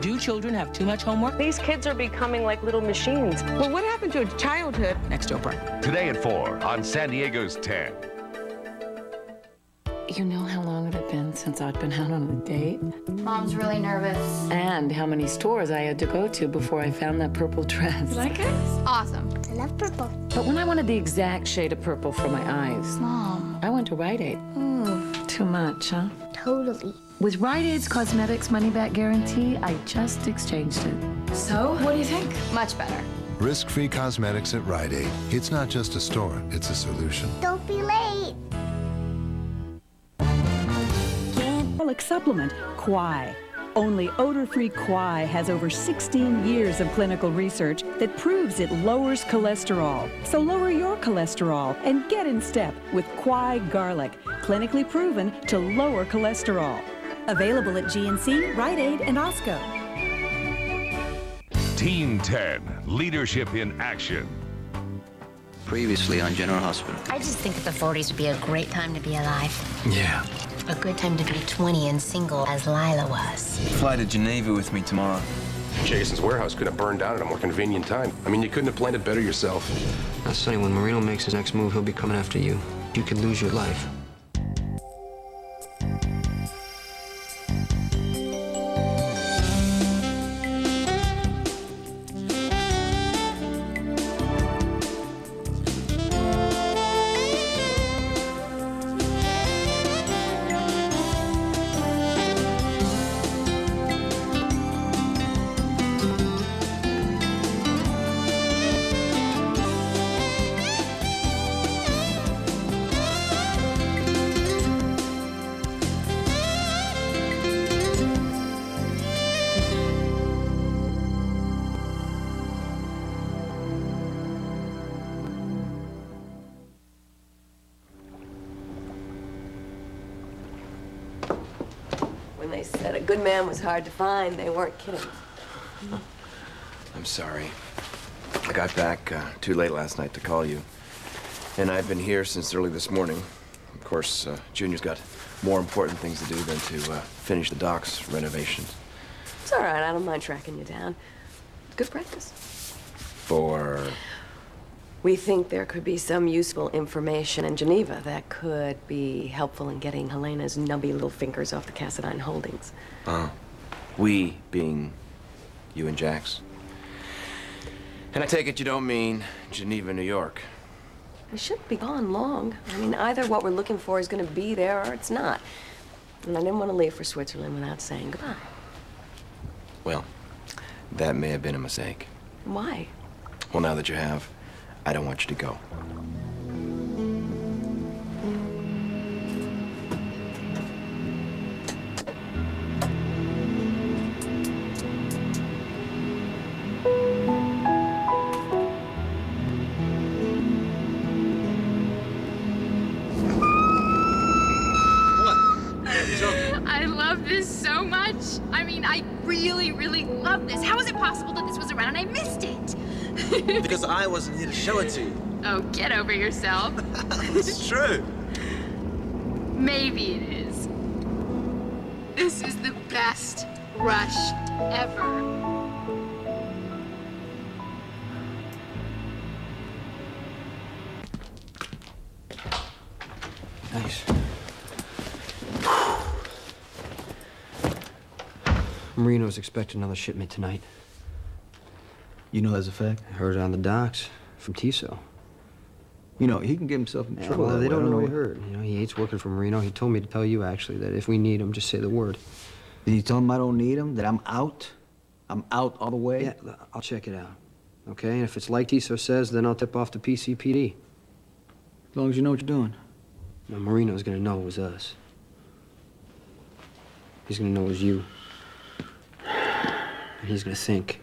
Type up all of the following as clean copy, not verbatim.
Do children have too much homework? These kids are becoming like little machines. Well, what happened to your childhood? Next, Oprah. Today at 4 on San Diego's 10. You know how long it had been since I'd been out on a date? Mom's really nervous. And how many stores I had to go to before I found that purple dress. You like it? Awesome. I love purple. But when I wanted the exact shade of purple for my eyes, Mom. I went to Rite Aid. Too much, huh? Totally. With Rite Aid's Cosmetics money-back guarantee, I just exchanged it. So, what do you think? Much better. Risk-free cosmetics at Rite Aid. It's not just a store, it's a solution. Don't be late. Supplement, Quai. Only odor-free Quai has over 16 years of clinical research that proves it lowers cholesterol. So lower your cholesterol and get in step with Quai Garlic, clinically proven to lower cholesterol. Available at GNC, Rite Aid, and Osco. Team 10, leadership in action. Previously on General Hospital. I just think that the 40s would be a great time to be alive. Yeah. A good time to be 20 and single, as Lila was. Fly to Geneva with me tomorrow. Jason's warehouse could have burned down at a more convenient time. I mean, you couldn't have planned it better yourself. Now, Sonny, when Marino makes his next move, he'll be coming after you. You could lose your life. When they said a good man was hard to find, they weren't kidding. I'm sorry. I got back too late last night to call you. And I've been here since early this morning. Of course, Junior's got more important things to do than to finish the docks renovations. It's all right. I don't mind tracking you down. Good practice. For... We think there could be some useful information in Geneva that could be helpful in getting Helena's nubby little fingers off the Cassadine holdings. We being you and Jax. And I take it you don't mean Geneva, New York. We shouldn't be gone long. I mean, either what we're looking for is going to be there or it's not. And I didn't want to leave for Switzerland without saying goodbye. Well, that may have been a mistake. Why? Well, now that you have, I don't want you to go. I love this so much. I mean, I really, really love this. How is it possible that this was around and I missed it? Because I wasn't here to show it to you. Oh, get over yourself. It's true. Maybe it is. This is the best rush ever. Nice. Marino's expecting another shipment tonight. You know that's a fact? I heard it on the docks from Tissot. You know, he can get himself in trouble. Well, they don't know what he heard. You know, he hates working for Marino. He told me to tell you, actually, that if we need him, just say the word. Did you tell him I don't need him? That I'm out? I'm out all the way? Yeah, I'll check it out. Okay? And if it's like Tissot says, then I'll tip off the PCPD. As long as you know what you're doing. Now, Marino's gonna know it was us. He's gonna know it was you. And he's gonna think.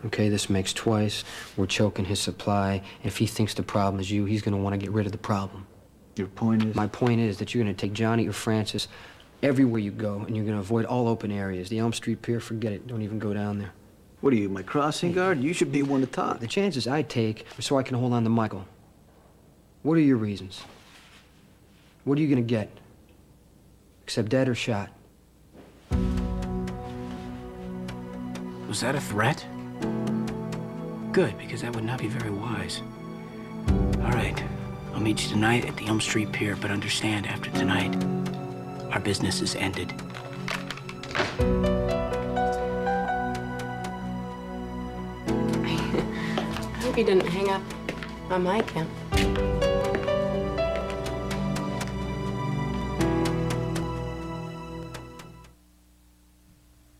Okay, this makes twice. We're choking his supply. If he thinks the problem is you, he's gonna want to get rid of the problem. Your point is? My point is that you're gonna take Johnny or Francis everywhere you go, and you're gonna avoid all open areas. The Elm Street Pier, forget it. Don't even go down there. What are you, my crossing guard? You should be one to talk. The chances I take are so I can hold on to Michael. What are your reasons? What are you gonna get? Except dead or shot? Was that a threat? Good, because that would not be very wise. All right, I'll meet you tonight at the Elm Street Pier, but understand, after tonight, our business is ended. I hope you didn't hang up on my account.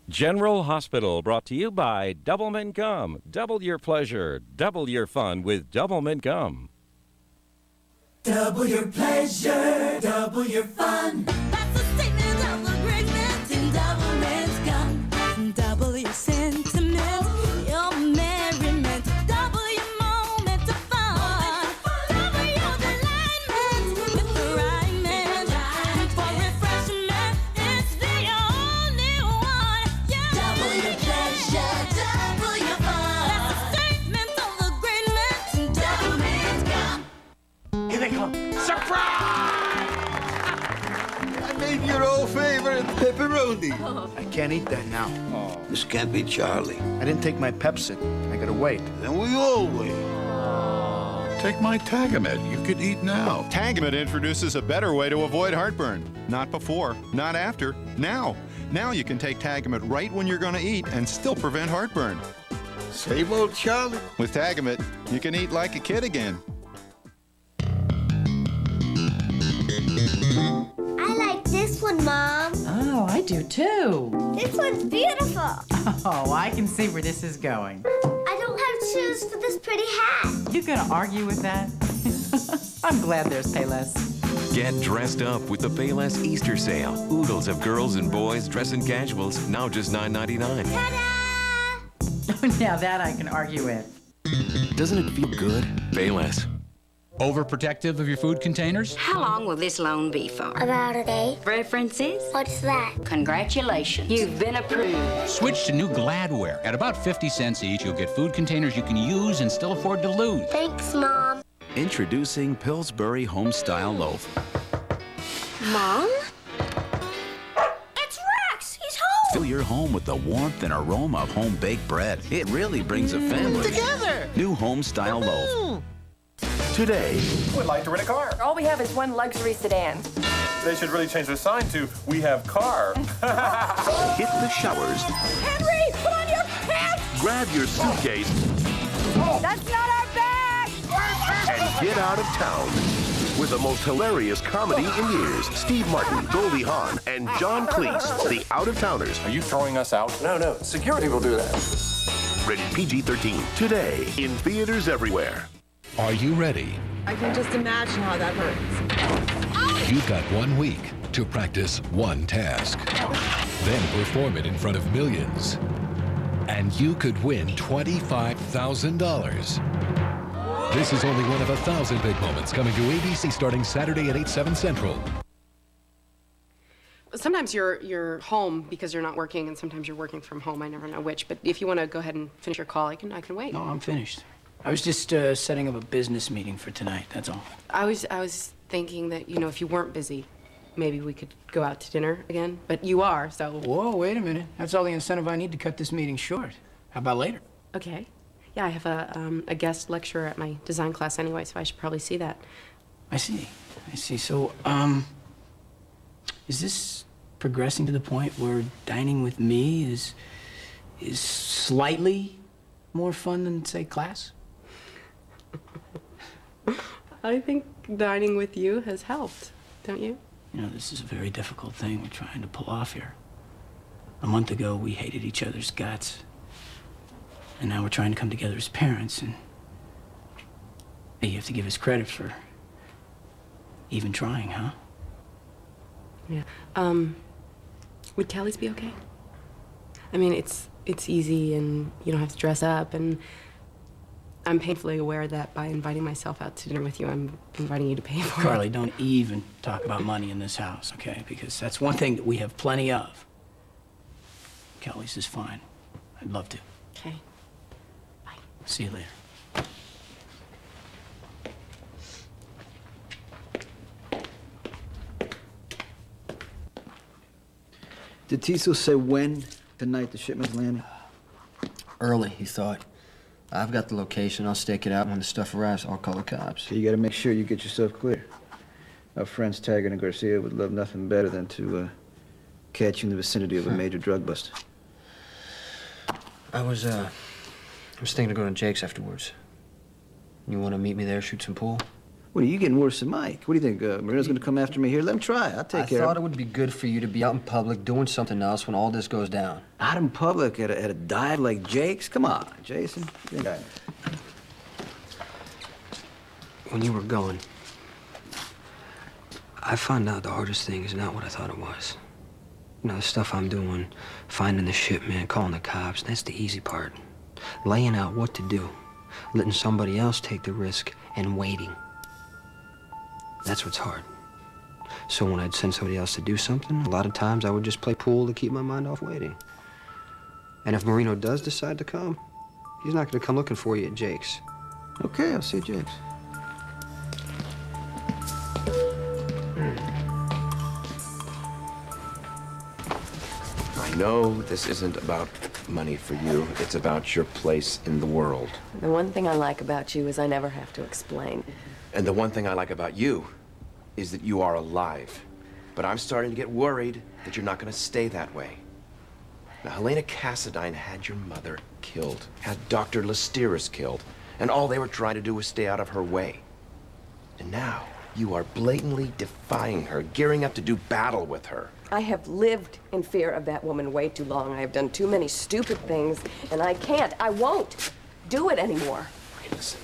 General Hospital, brought to you by Doublemint Gum. Double your pleasure, double your fun with Doublemint Gum. Double your pleasure, double your fun. That's the statement of the great man in Doublemint Gum. Double your sentiment, your merriment. Double your moment of fun. Double your delightment with the right man. For refreshment, it's the only one. Yeah. Double your pleasure, double your fun. That's the statement of the great man in Doublemint Gum. Here they come. Surprise! I made your old favorite pepperoni. I can't eat that now. This can't be Charlie. I didn't take my Pepsi. I gotta wait. Then we all wait. Take my Tagamet. You could eat now. Tagamet introduces a better way to avoid heartburn. Not before, not after, now. Now you can take Tagamet right when you're gonna eat and still prevent heartburn. Same old Charlie. With Tagamet, you can eat like a kid again. I like this one, Mom. Oh, I do too. This one's beautiful. Oh, I can see where this is going. I don't have shoes for this pretty hat. You gonna argue with that? I'm glad there's Payless. Get dressed up with the Payless Easter sale. Oodles of girls and boys dressing casuals, now just $9.99. Ta-da! Now that I can argue with. Doesn't it feel good? Payless. Overprotective of your food containers? How long will this loan be for? About a day. References? What's that? Congratulations. You've been approved. Switch to new Gladware. At about 50 cents each, you'll get food containers you can use and still afford to lose. Thanks, Mom. Introducing Pillsbury Homestyle Loaf. Mom? It's Rex! He's home! Fill your home with the warmth and aroma of home-baked bread. It really brings a family together. New Homestyle Loaf. Today. Would like to rent a car. All we have is one luxury sedan. They should really change their sign to "We have car." Hit the showers. Henry, put on your pants! Grab your suitcase. That's not our bag! And get out of town. With the most hilarious comedy in years, Steve Martin, Goldie Hawn, and John Cleese, the Out-of-Towners. Are you throwing us out? No. Security will do that. Rated PG-13. Today, in theaters everywhere. Are you ready? I can just imagine how that hurts. You've got 1 week to practice one task. Then perform it in front of millions. And you could win $25,000. This is only one of 1,000 big moments coming to ABC starting Saturday at 8/7 Central. Sometimes you're home because you're not working, and sometimes you're working from home. I never know which. But if you want to go ahead and finish your call, I can wait. No, I'm finished. I was just setting up a business meeting for tonight, that's all. I was thinking that, if you weren't busy, maybe we could go out to dinner again. But you are, so... Whoa, wait a minute. That's all the incentive I need to cut this meeting short. How about later? Okay. Yeah, I have a guest lecturer at my design class anyway, so I should probably see that. I see. So, is this progressing to the point where dining with me is slightly more fun than, say, class? I think dining with you has helped, don't you? This is a very difficult thing we're trying to pull off here. A month ago, we hated each other's guts. And now we're trying to come together as parents, and hey, you have to give us credit for even trying, huh? Yeah. Would Kelly's be okay? I mean, it's easy, and you don't have to dress up, and I'm painfully aware that by inviting myself out to dinner with you, I'm inviting you to pay for it. Carly, don't even talk about money in this house, okay? Because that's one thing that we have plenty of. Kelly's is fine. I'd love to. Okay. Bye. See you later. Did Tiso say when tonight the shipment's landing? Early, he thought. I've got the location. I'll stake it out. When the stuff arrives, I'll call the cops. So you gotta make sure you get yourself clear. Our friends Taggart and Garcia would love nothing better than to catch you in the vicinity of a major drug bust. I was thinking of going to Jake's afterwards. You want to meet me there, shoot some pool? What, are you getting worse than Mike? What do you think, Marina's gonna come after me here? Let him try. I'll take care of I it. thought it would be good for you to be out in public doing something else when all this goes down. Out in public at a dive like Jake's? Come on, Jason. You think When you were going, I found out the hardest thing is not what I thought it was. You know, the stuff I'm doing, finding the shipment, calling the cops, that's the easy part. Laying out what to do, letting somebody else take the risk, and waiting. That's what's hard. So when I'd send somebody else to do something, a lot of times I would just play pool to keep my mind off waiting. And if Marino does decide to come, he's not going to come looking for you at Jake's. Okay, I'll see you at Jake's. I know this isn't about money for you. It's about your place in the world. The one thing I like about you is I never have to explain. And the one thing I like about you is that you are alive. But I'm starting to get worried that you're not going to stay that way. Now, Helena Cassadine had your mother killed, had Dr. Listeris killed, and all they were trying to do was stay out of her way. And now, you are blatantly defying her, gearing up to do battle with her. I have lived in fear of that woman way too long. I have done too many stupid things, and I won't do it anymore. Hey, listen.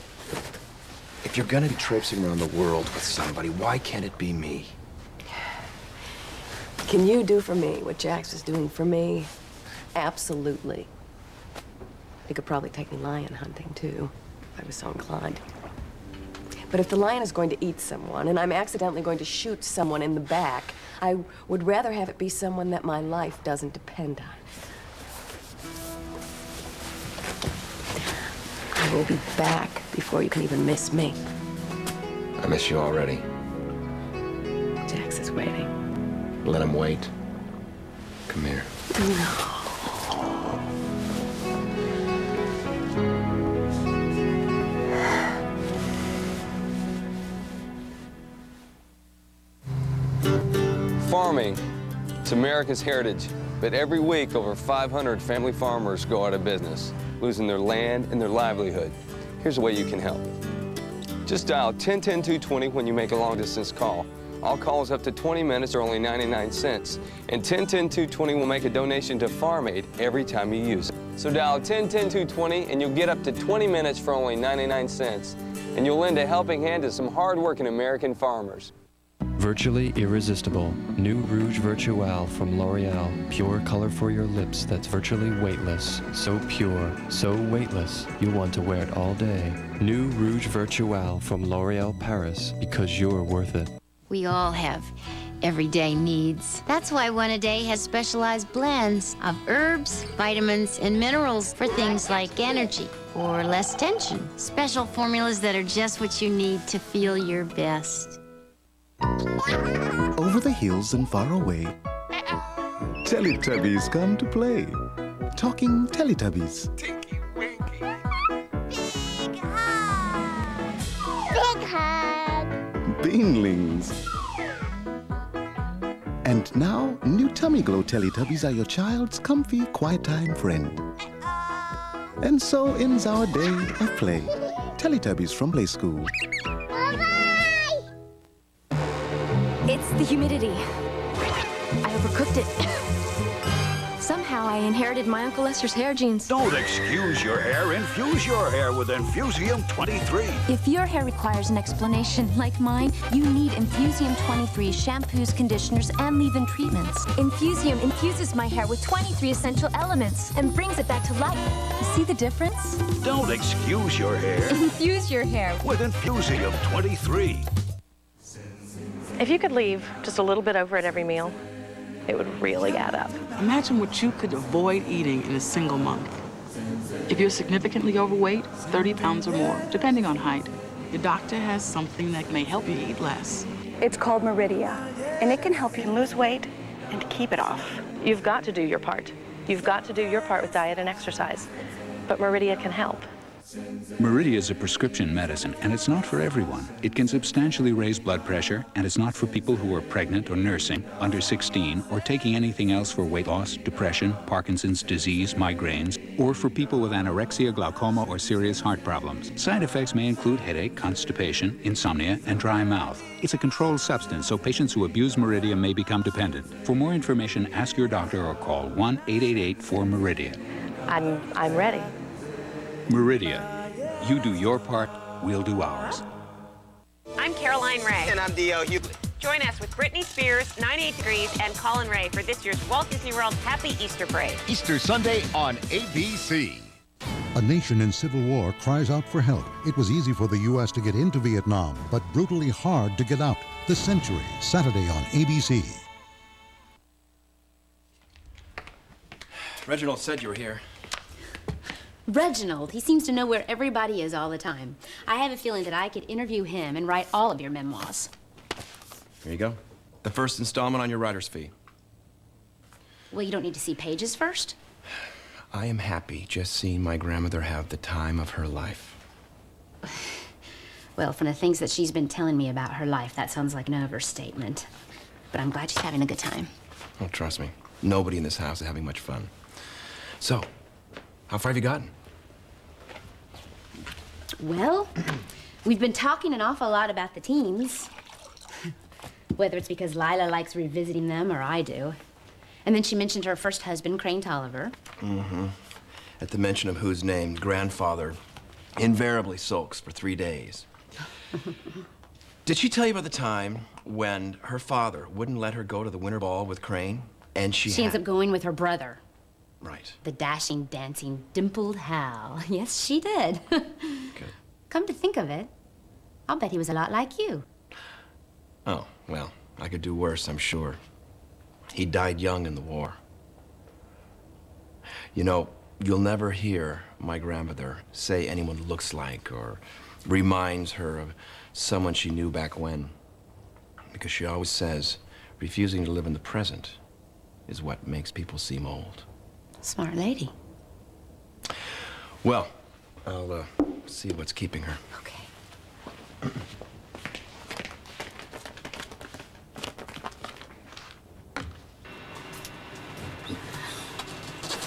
If you're gonna be traipsing around the world with somebody, why can't it be me? Can you do for me what Jax is doing for me? Absolutely. You could probably take me lion hunting, too, if I was so inclined. But if the lion is going to eat someone, and I'm accidentally going to shoot someone in the back, I would rather have it be someone that my life doesn't depend on. I will be back before you can even miss me. I miss you already. Jax is waiting. Let him wait. Come here. No. Farming, it's America's heritage, but every week over 500 family farmers go out of business, losing their land and their livelihood. Here's a way you can help. Just dial 1010-220 when you make a long-distance call. All calls up to 20 minutes are only 99 cents, and 1010-220 will make a donation to Farm Aid every time you use it. So dial 1010-220 and you'll get up to 20 minutes for only 99 cents, and you'll lend a helping hand to some hard-working American farmers. Virtually irresistible. New Rouge Virtual from L'Oreal. Pure color for your lips that's virtually weightless. So pure, so weightless, you'll want to wear it all day. New Rouge Virtual from L'Oreal Paris, because you're worth it. We all have everyday needs. That's why One A Day has specialized blends of herbs, vitamins, and minerals for things like energy or less tension. Special formulas that are just what you need to feel your best. Over the hills and far away, Teletubbies come to play. Talking Teletubbies. Tinky Winky. Big hug. Beanlings. And now, new Tummy Glow Teletubbies are your child's comfy, quiet time friend. And so ends our day of play. Teletubbies from Play School. It's the humidity. I overcooked it. Somehow I inherited my Uncle Lester's hair genes. Don't excuse your hair. Infuse your hair with Infusium 23. If your hair requires an explanation like mine, you need Infusium 23 shampoos, conditioners, and leave-in treatments. Infusium infuses my hair with 23 essential elements and brings it back to life. You see the difference? Don't excuse your hair. Infuse your hair with Infusium 23. If you could leave just a little bit over at every meal, it would really add up. Imagine what you could avoid eating in a single month. If you're significantly overweight, 30 pounds or more, depending on height, your doctor has something that may help you eat less. It's called Meridia, and it can help you lose weight and keep it off. You've got to do your part. You've got to do your part with diet and exercise. but Meridia can help. Meridia is a prescription medicine, and it's not for everyone. It can substantially raise blood pressure, and it's not for people who are pregnant or nursing, under 16, or taking anything else for weight loss, depression, Parkinson's disease, migraines, or for people with anorexia, glaucoma, or serious heart problems. Side effects may include headache, constipation, insomnia, and dry mouth. It's a controlled substance, so patients who abuse Meridia may become dependent. For more information, ask your doctor or call 1-888-4-MERIDIA. I'm ready. Meridia. You do your part, we'll do ours. I'm Caroline Ray. And I'm D.L. Hughley. Join us with Britney Spears, 98 Degrees, and Colin Ray for this year's Walt Disney World Happy Easter Parade. Easter Sunday on ABC. A nation in civil war cries out for help. It was easy for the U.S. to get into Vietnam, but brutally hard to get out. The Century, Saturday on ABC. Reginald said you were here. Reginald, he seems to know where everybody is all the time. I have a feeling that I could interview him and write all of your memoirs. Here you go. The first installment on your writer's fee. Well, you don't need to see pages first? I am happy just seeing my grandmother have the time of her life. Well, from the things that she's been telling me about her life, that sounds like an overstatement. But I'm glad she's having a good time. Oh, trust me. Nobody in this house is having much fun. So, how far have you gotten? Well, we've been talking an awful lot about the teens. Whether it's because Lila likes revisiting them or I do. And then she mentioned her first husband, Crane Tolliver. Mm-hmm. At the mention of whose name, grandfather invariably sulks for 3 days. Did she tell you about the time when her father wouldn't let her go to the winter ball with Crane? And she ends up going with her brother. Right. The dashing, dancing, dimpled Hal. Yes, she did. Good. Come to think of it, I'll bet he was a lot like you. Oh, well, I could do worse, I'm sure. He died young in the war. You know, you'll never hear my grandmother say anyone looks like or reminds her of someone she knew back when. Because she always says, refusing to live in the present is what makes people seem old. Smart lady. Well, I'll see what's keeping her. Okay.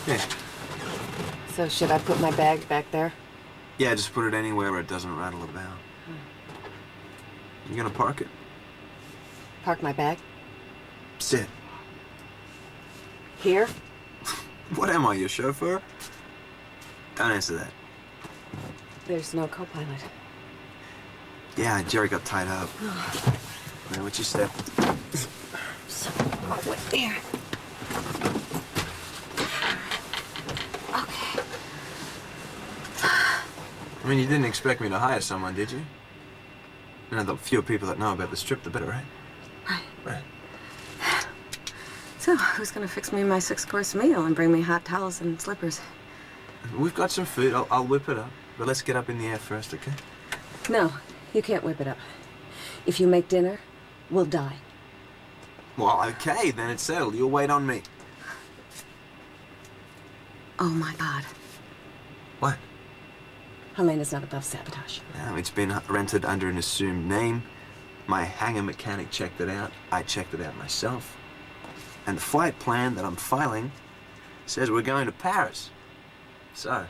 Yeah. So should I put my bag back there? Yeah, just put it anywhere where it doesn't rattle about. You gonna park it? Park my bag? Sit. Here? What am I, your chauffeur? Don't answer that. There's no co-pilot. Yeah, Jerry got tied up. Man, what's your step? Oh, wait, there. Okay. I mean, you didn't expect me to hire someone, did you? You know, the fewer people that know about this trip, the better, right? Right. So, who's gonna fix me my 6-course meal and bring me hot towels and slippers? We've got some food. I'll whip it up. But let's get up in the air first, okay? No, you can't whip it up. If you make dinner, we'll die. Well, okay, then it's settled. You'll wait on me. Oh, my God. What? Helena's not above sabotage. No, it's been rented under an assumed name. My hangar mechanic checked it out. I checked it out myself. And the flight plan that I'm filing says we're going to Paris. So,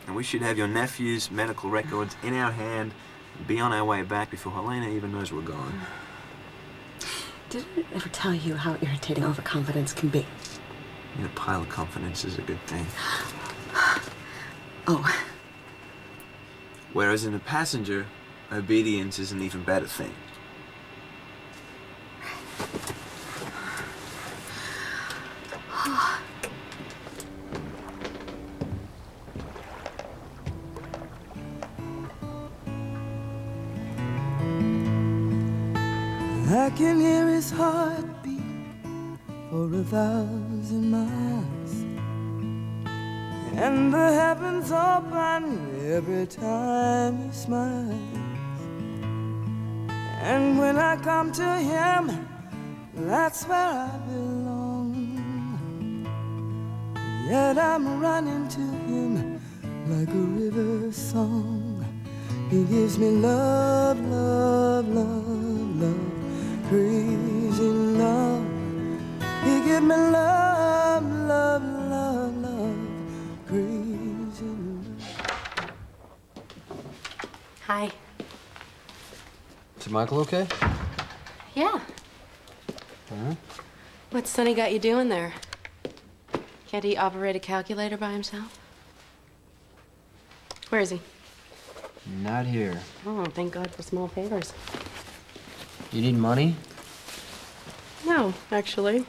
and we should have your nephew's medical records in our hand and be on our way back before Helena even knows we're gone. Did I ever tell you how irritating overconfidence can be? You know, a pile of confidence is a good thing. Oh. Whereas in a passenger, obedience is an even better thing. I can hear his heartbeat for 1,000 miles, and the heavens open every time he smiles. And when I come to him, that's where I belong. Yet I'm running to him like a river song. He gives me love, love, love, love, crazy love. He gives me love, love, love, love, crazy love. Hi. Is Michael okay? Yeah. What's Sonny got you doing there? Can't he operate a calculator by himself? Where is he? Not here. Oh, thank God for small favors. You need money? No, actually.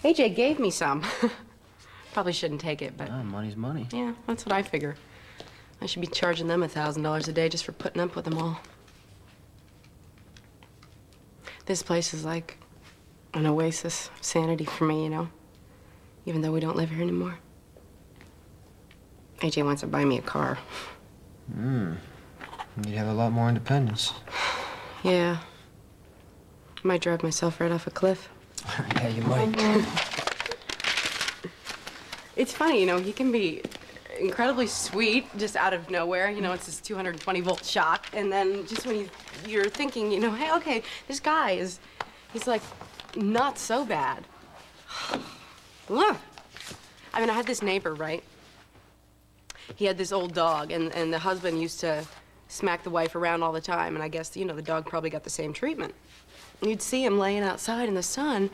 AJ gave me some. Probably shouldn't take it, but... Oh, money's money. Yeah, that's what I figure. I should be charging them $1,000 a day just for putting up with them all. This place is like an oasis of sanity for me, you know? Even though we don't live here anymore. AJ wants to buy me a car. You'd have a lot more independence. Yeah. I might drive myself right off a cliff. Yeah, you might. It's funny, you know, he can be incredibly sweet just out of nowhere. You know, it's this 220-volt shock. And then just when you're thinking, you know, hey, okay, this guy he's like not so bad. Ugh. I mean, I had this neighbor, right? He had this old dog, and the husband used to smack the wife around all the time, and I guess, you know, the dog probably got the same treatment. You'd see him laying outside in the sun,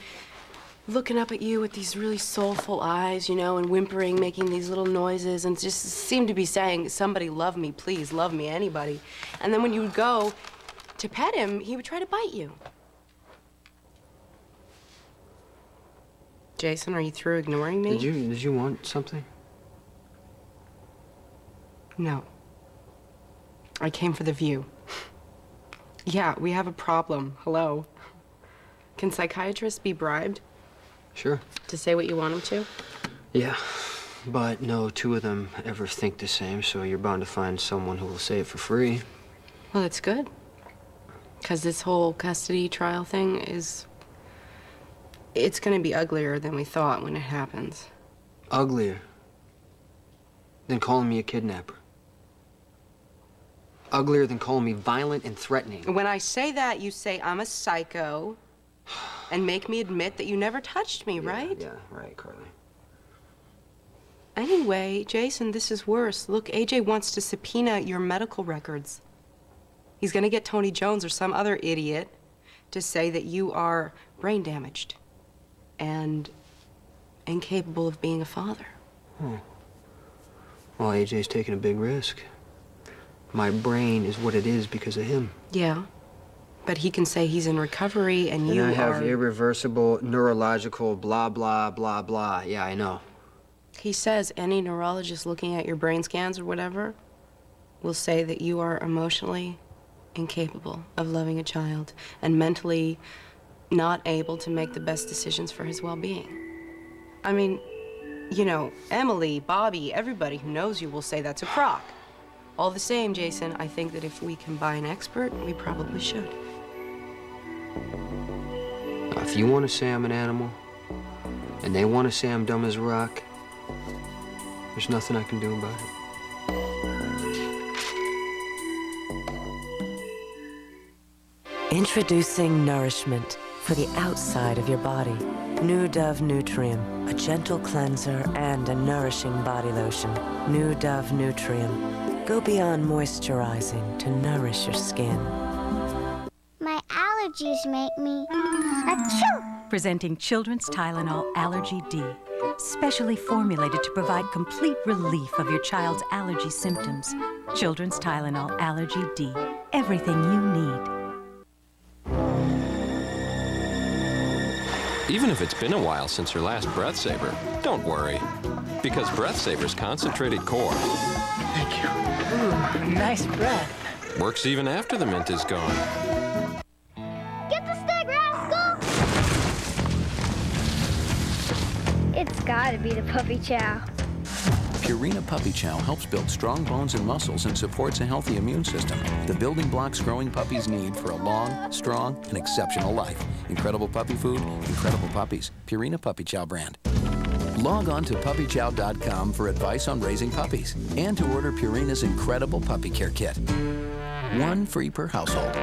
looking up at you with these really soulful eyes, you know, and whimpering, making these little noises, and just seemed to be saying, somebody love me, please, love me, anybody. And then when you would go to pet him, he would try to bite you. Jason, are you through ignoring me? Did you want something? No. I came for the view. Yeah, we have a problem. Hello. Can psychiatrists be bribed? Sure. To say what you want them to? Yeah, but no two of them ever think the same, so you're bound to find someone who will say it for free. Well, that's good. Because this whole custody trial thing it's gonna be uglier than we thought when it happens. Uglier than calling me a kidnapper. Uglier than calling me violent and threatening. When I say that, you say I'm a psycho and make me admit that you never touched me, right? Yeah, right, Carly. Anyway, Jason, this is worse. Look, AJ wants to subpoena your medical records. He's gonna get Tony Jones or some other idiot to say that you are brain damaged and incapable of being a father. Well, AJ's taking a big risk. My brain is what it is because of him. Yeah, but he can say he's in recovery and you I have are... irreversible neurological blah, blah, blah, blah. Yeah, I know. He says any neurologist looking at your brain scans or whatever will say that you are emotionally incapable of loving a child and mentally not able to make the best decisions for his well-being. I mean, you know, Emily, Bobby, everybody who knows you will say that's a crock. All the same, Jason, I think that if we can buy an expert, we probably should. If you want to say I'm an animal, and they want to say I'm dumb as a rock, there's nothing I can do about it. Introducing nourishment for the outside of your body. New Dove Nutrium, a gentle cleanser and a nourishing body lotion. New Dove Nutrium. Go beyond moisturizing to nourish your skin. My allergies make me achoo! Presenting Children's Tylenol Allergy D. Specially formulated to provide complete relief of your child's allergy symptoms. Children's Tylenol Allergy D. Everything you need. Even if it's been a while since your last Breath Saver, don't worry. Because Breath Saver's concentrated core Thank you. Ooh, nice breath. works even after the mint is gone. Get the stick, rascal! It's gotta be the puppy chow. Purina Puppy Chow helps build strong bones and muscles and supports a healthy immune system. The building blocks growing puppies need for a long, strong, and exceptional life. Incredible puppy food, incredible puppies. Purina Puppy Chow brand. Log on to puppychow.com for advice on raising puppies and to order Purina's incredible puppy care kit. One free per household.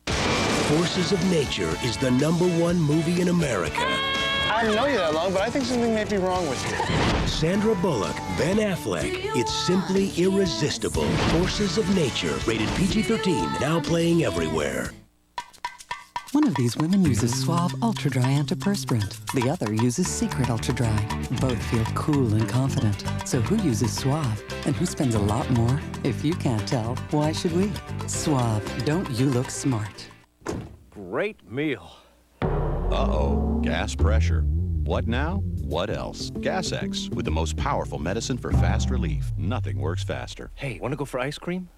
Forces of Nature is the #1 movie in America. I haven't known you that long, but I think something may be wrong with you. Sandra Bullock, Ben Affleck. It's simply irresistible. Forces of Nature, rated PG-13, now playing everywhere. One of these women uses Suave Ultra Dry Antiperspirant. The other uses Secret Ultra Dry. Both feel cool and confident. So who uses Suave and who spends a lot more? If you can't tell, why should we? Suave, don't you look smart? Great meal. Uh-oh, gas pressure. What now? What else? Gas-X, with the most powerful medicine for fast relief. Nothing works faster. Hey, wanna go for ice cream?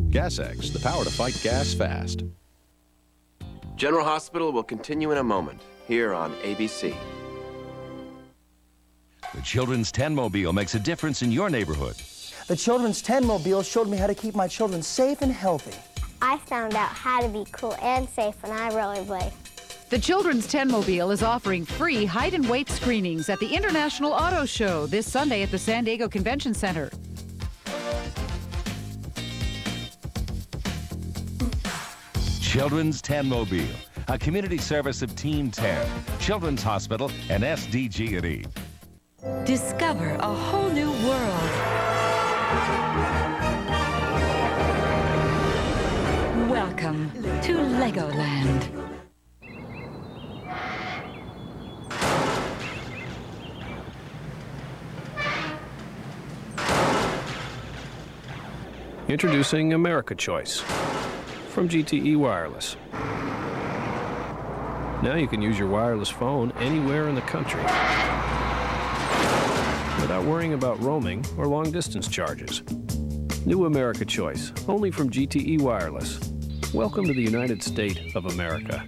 Gas-X, the power to fight gas fast. General Hospital will continue in a moment, here on ABC. The Children's 10-Mobile makes a difference in your neighborhood. The Children's 10-Mobile showed me how to keep my children safe and healthy. I found out how to be cool and safe when I rollerblade. The Children's 10-Mobile is offering free height and weight screenings at the International Auto Show this Sunday at the San Diego Convention Center. Children's 10-Mobile, a community service of Team 10, Children's Hospital, and SDG&E. Discover a whole new world. Welcome to Legoland. Introducing America Choice from GTE Wireless. Now you can use your wireless phone anywhere in the country without worrying about roaming or long-distance charges. New America Choice, only from GTE Wireless. Welcome to the United States of America.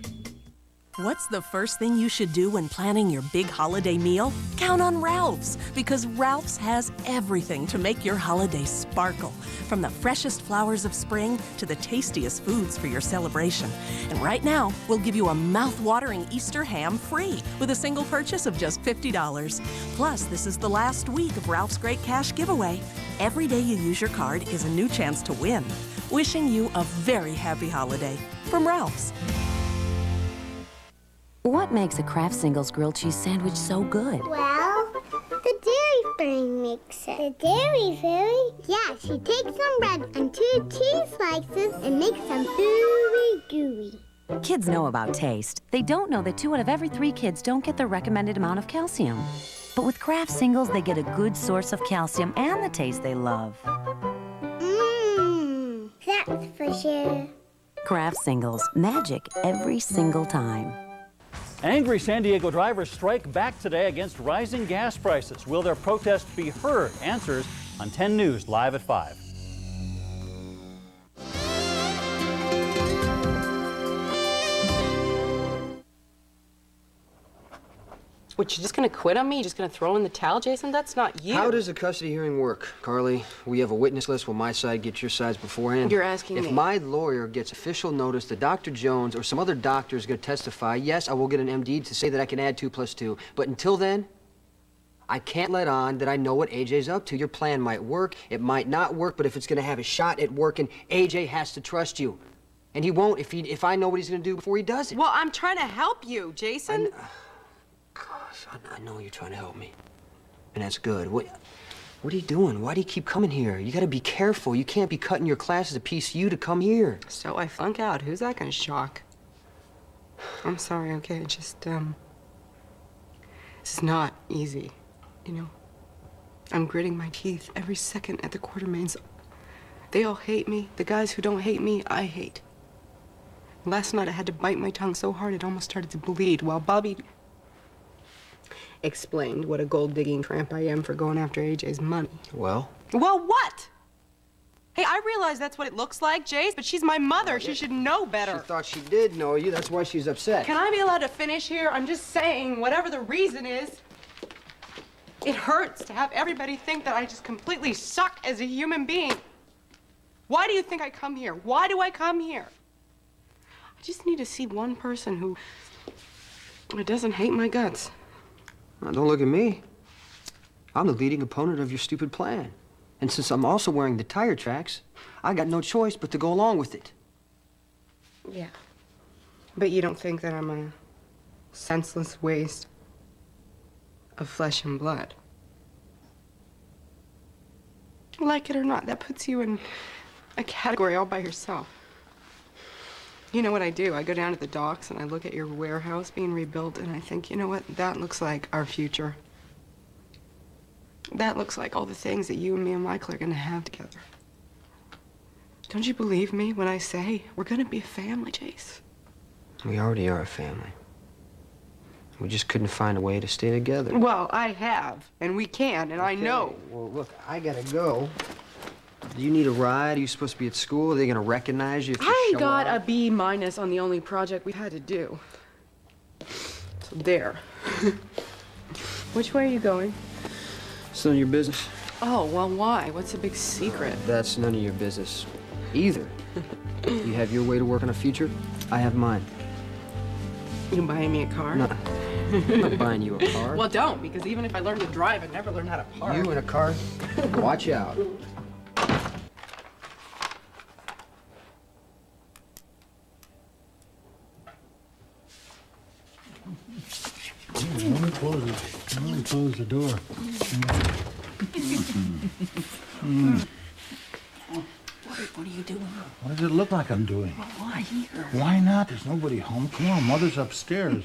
What's the first thing you should do when planning your big holiday meal? Count on Ralph's, because Ralph's has everything to make your holiday sparkle. From the freshest flowers of spring to the tastiest foods for your celebration. And right now, we'll give you a mouth-watering Easter ham free with a single purchase of just $50. Plus, this is the last week of Ralph's Great Cash Giveaway. Every day you use your card is a new chance to win. Wishing you a very happy holiday from Ralph's. What makes a Kraft Singles grilled cheese sandwich so good? Well, the dairy fairy makes it. The dairy fairy? Yeah, she takes some bread and 2 cheese slices and makes them ooey gooey. Kids know about taste. They don't know that 2 out of every 3 kids don't get the recommended amount of calcium. But with Kraft Singles, they get a good source of calcium and the taste they love. Mmm, that's for sure. Kraft Singles, magic every single time. Angry San Diego drivers strike back today against rising gas prices. Will their protest be heard? Answers on 10 News, live at 5. What, you just gonna quit on me? You just gonna throw in the towel, Jason? That's not you. How does a custody hearing work, Carly? We have a witness list. Will my side get your sides beforehand? You're asking me. If my lawyer gets official notice that Dr. Jones or some other doctor is going to testify, yes, I will get an MD to say that I can add 2 + 2. But until then, I can't let on that I know what AJ's up to. Your plan might work, it might not work, but if it's going to have a shot at working, AJ has to trust you. And he won't if I know what he's going to do before he does it. Well, I'm trying to help you, Jason. I know you're trying to help me, and that's good. What are you doing? Why do you keep coming here? You gotta be careful. You can't be cutting your classes at PCU to come here. So I flunk out. Who's that gonna shock? I'm sorry, okay? Just, this is not easy, you know? I'm gritting my teeth every second at the Quartermains. They all hate me. The guys who don't hate me, I hate. Last night I had to bite my tongue so hard it almost started to bleed while Bobby explained what a gold-digging tramp I am for going after AJ's money. Well? Well, what? Hey, I realize that's what it looks like, Jace, but she's my mother. She should know better. She thought she did know you. That's why she's upset. Can I be allowed to finish here? I'm just saying, whatever the reason is, it hurts to have everybody think that I just completely suck as a human being. Why do you think I come here? Why do I come here? I just need to see one person who doesn't hate my guts. Now, don't look at me. I'm the leading opponent of your stupid plan. And since I'm also wearing the tire tracks, I got no choice but to go along with it. Yeah. But you don't think that I'm a senseless waste of flesh and blood? Like it or not, that puts you in a category all by yourself. You know what I do? I go down to the docks and I look at your warehouse being rebuilt and I think, you know what? That looks like our future. That looks like all the things that you and me and Michael are gonna have together. Don't you believe me when I say we're gonna be a family, Jace? We already are a family. We just couldn't find a way to stay together. Well, I have, and we can, and I know. Well, look, I gotta go. Do you need a ride? Are you supposed to be at school? Are they gonna recognize you if you I show got up? a B- on the only project we had to do. So there. Which way are you going? It's none of your business. Oh, well, why? What's the big secret? That's none of your business either. You have your way to work on a future. I have mine. You buying me a car? No. I'm not buying you a car. Well, don't, because even if I learned to drive, I'd never learn how to park. You in a car? Watch out. Let me close the door. What are you doing? What does it look like I'm doing? Well, why here? Why not? There's nobody home. Come on, Mother's upstairs.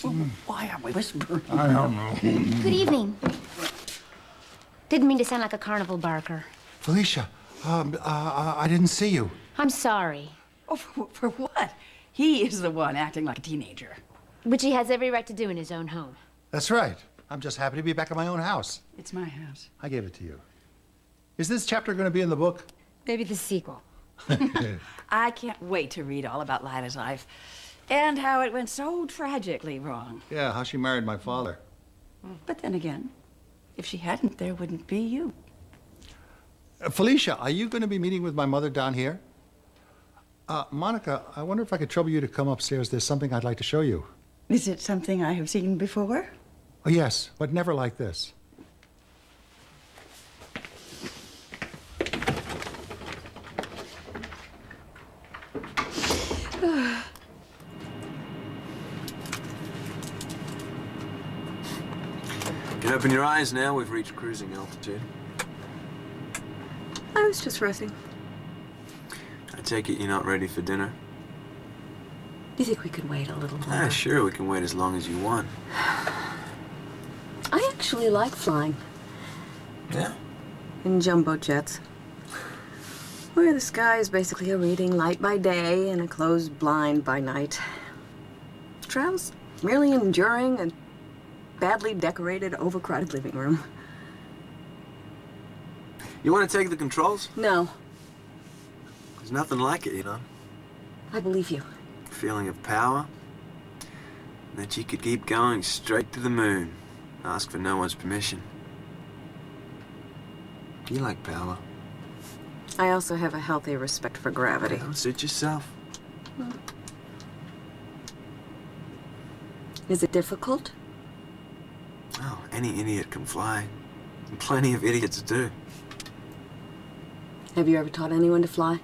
Well, why are we whispering? I don't know. Good evening. Didn't mean to sound like a carnival barker. Felicia, I didn't see you. I'm sorry. Oh, for what? He is the one acting like a teenager. Which he has every right to do in his own home. That's right. I'm just happy to be back at my own house. It's my house. I gave it to you. Is this chapter going to be in the book? Maybe the sequel. I can't wait to read all about Lila's life and how it went so tragically wrong. Yeah, how she married my father. But then again, if she hadn't, there wouldn't be you. Felicia, are you going to be meeting with my mother down here? Monica, I wonder if I could trouble you to come upstairs. There's something I'd like to show you. Is it something I have seen before? Oh, yes, but never like this. You can open your eyes now. We've reached cruising altitude. I was just resting. I take it you're not ready for dinner? Do you think we could wait a little longer? Ah, sure, we can wait as long as you want. I actually like flying. Yeah? In jumbo jets. Where the sky is basically a reading light by day and a closed blind by night. Travel's merely enduring a badly decorated, overcrowded living room. You want to take the controls? No, There's nothing like it, you know? I believe you. Feeling of power. That you could keep going straight to the moon. Ask for no one's permission. You like power. I also have a healthy respect for gravity. Don't suit yourself. Is it difficult? Oh, any idiot can fly. And plenty of idiots do. Have you ever taught anyone to fly?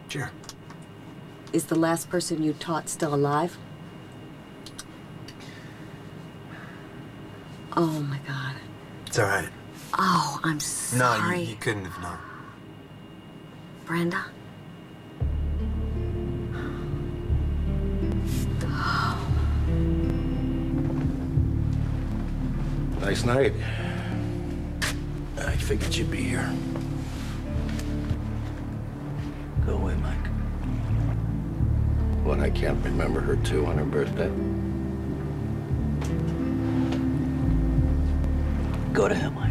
Sure. Is the last person you taught still alive? Oh my God. It's all right. Oh, I'm sorry. No, you couldn't have known. Brenda? Nice night. I figured you'd be here. Go away, Mike. What, I can't remember her too on her birthday? Go to hell, Mike.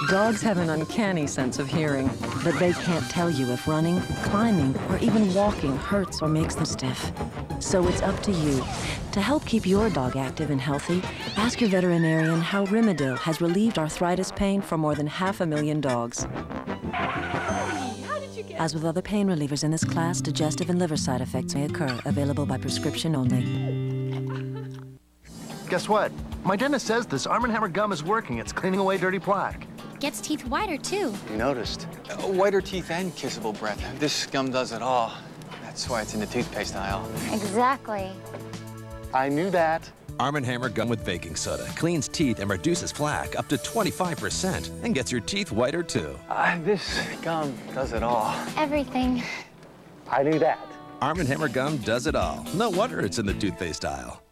Dogs have an uncanny sense of hearing, but they can't tell you if running, climbing, or even walking hurts or makes them stiff. So it's up to you. To help keep your dog active and healthy, ask your veterinarian how Rimadyl has relieved arthritis pain for more than 500,000 dogs. As with other pain relievers in this class, digestive and liver side effects may occur. Available by prescription only. Guess what? My dentist says this Arm & Hammer gum is working. It's cleaning away dirty plaque. Gets teeth whiter, too. You noticed. Whiter teeth and kissable breath. This gum does it all. That's why it's in the toothpaste aisle. Exactly. I knew that. Arm & Hammer gum with baking soda cleans teeth and reduces plaque up to 25% and gets your teeth whiter, too. This gum does it all. Everything. I knew that. Arm & Hammer gum does it all. No wonder it's in the toothpaste aisle.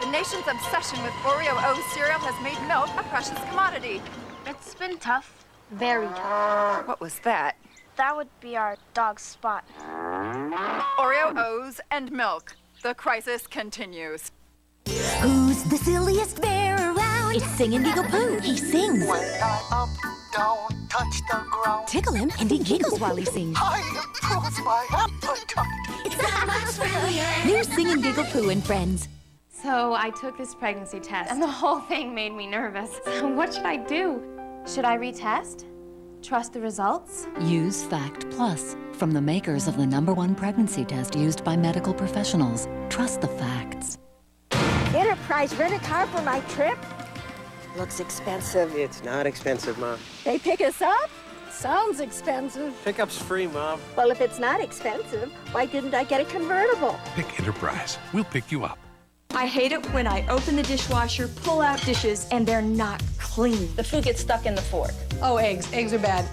The nation's obsession with Oreo O cereal has made milk a precious commodity. It's been tough. Very tough. What was that? That would be our dog Spot. Oreo O's and milk. The crisis continues. Who's the silliest bear around? It's Singin' Giggle Pooh. He sings. When I'm up, don't touch the ground. Tickle him, and he giggles while he sings. I improves my appetite. It's that much thrillier. There's Singin' Giggle Pooh and friends. So I took this pregnancy test, and the whole thing made me nervous. So what should I do? Should I retest? Trust the results? Use Fact Plus from the makers of the #1 pregnancy test used by medical professionals. Trust the facts. Enterprise rent a car for my trip? Looks expensive. It's not expensive, Mom. They pick us up? Sounds expensive. Pickup's free, Mom. Well, if it's not expensive, why didn't I get a convertible? Pick Enterprise. We'll pick you up. I hate it when I open the dishwasher, pull out dishes, and they're not clean. The food gets stuck in the fork. Oh, eggs. Eggs are bad.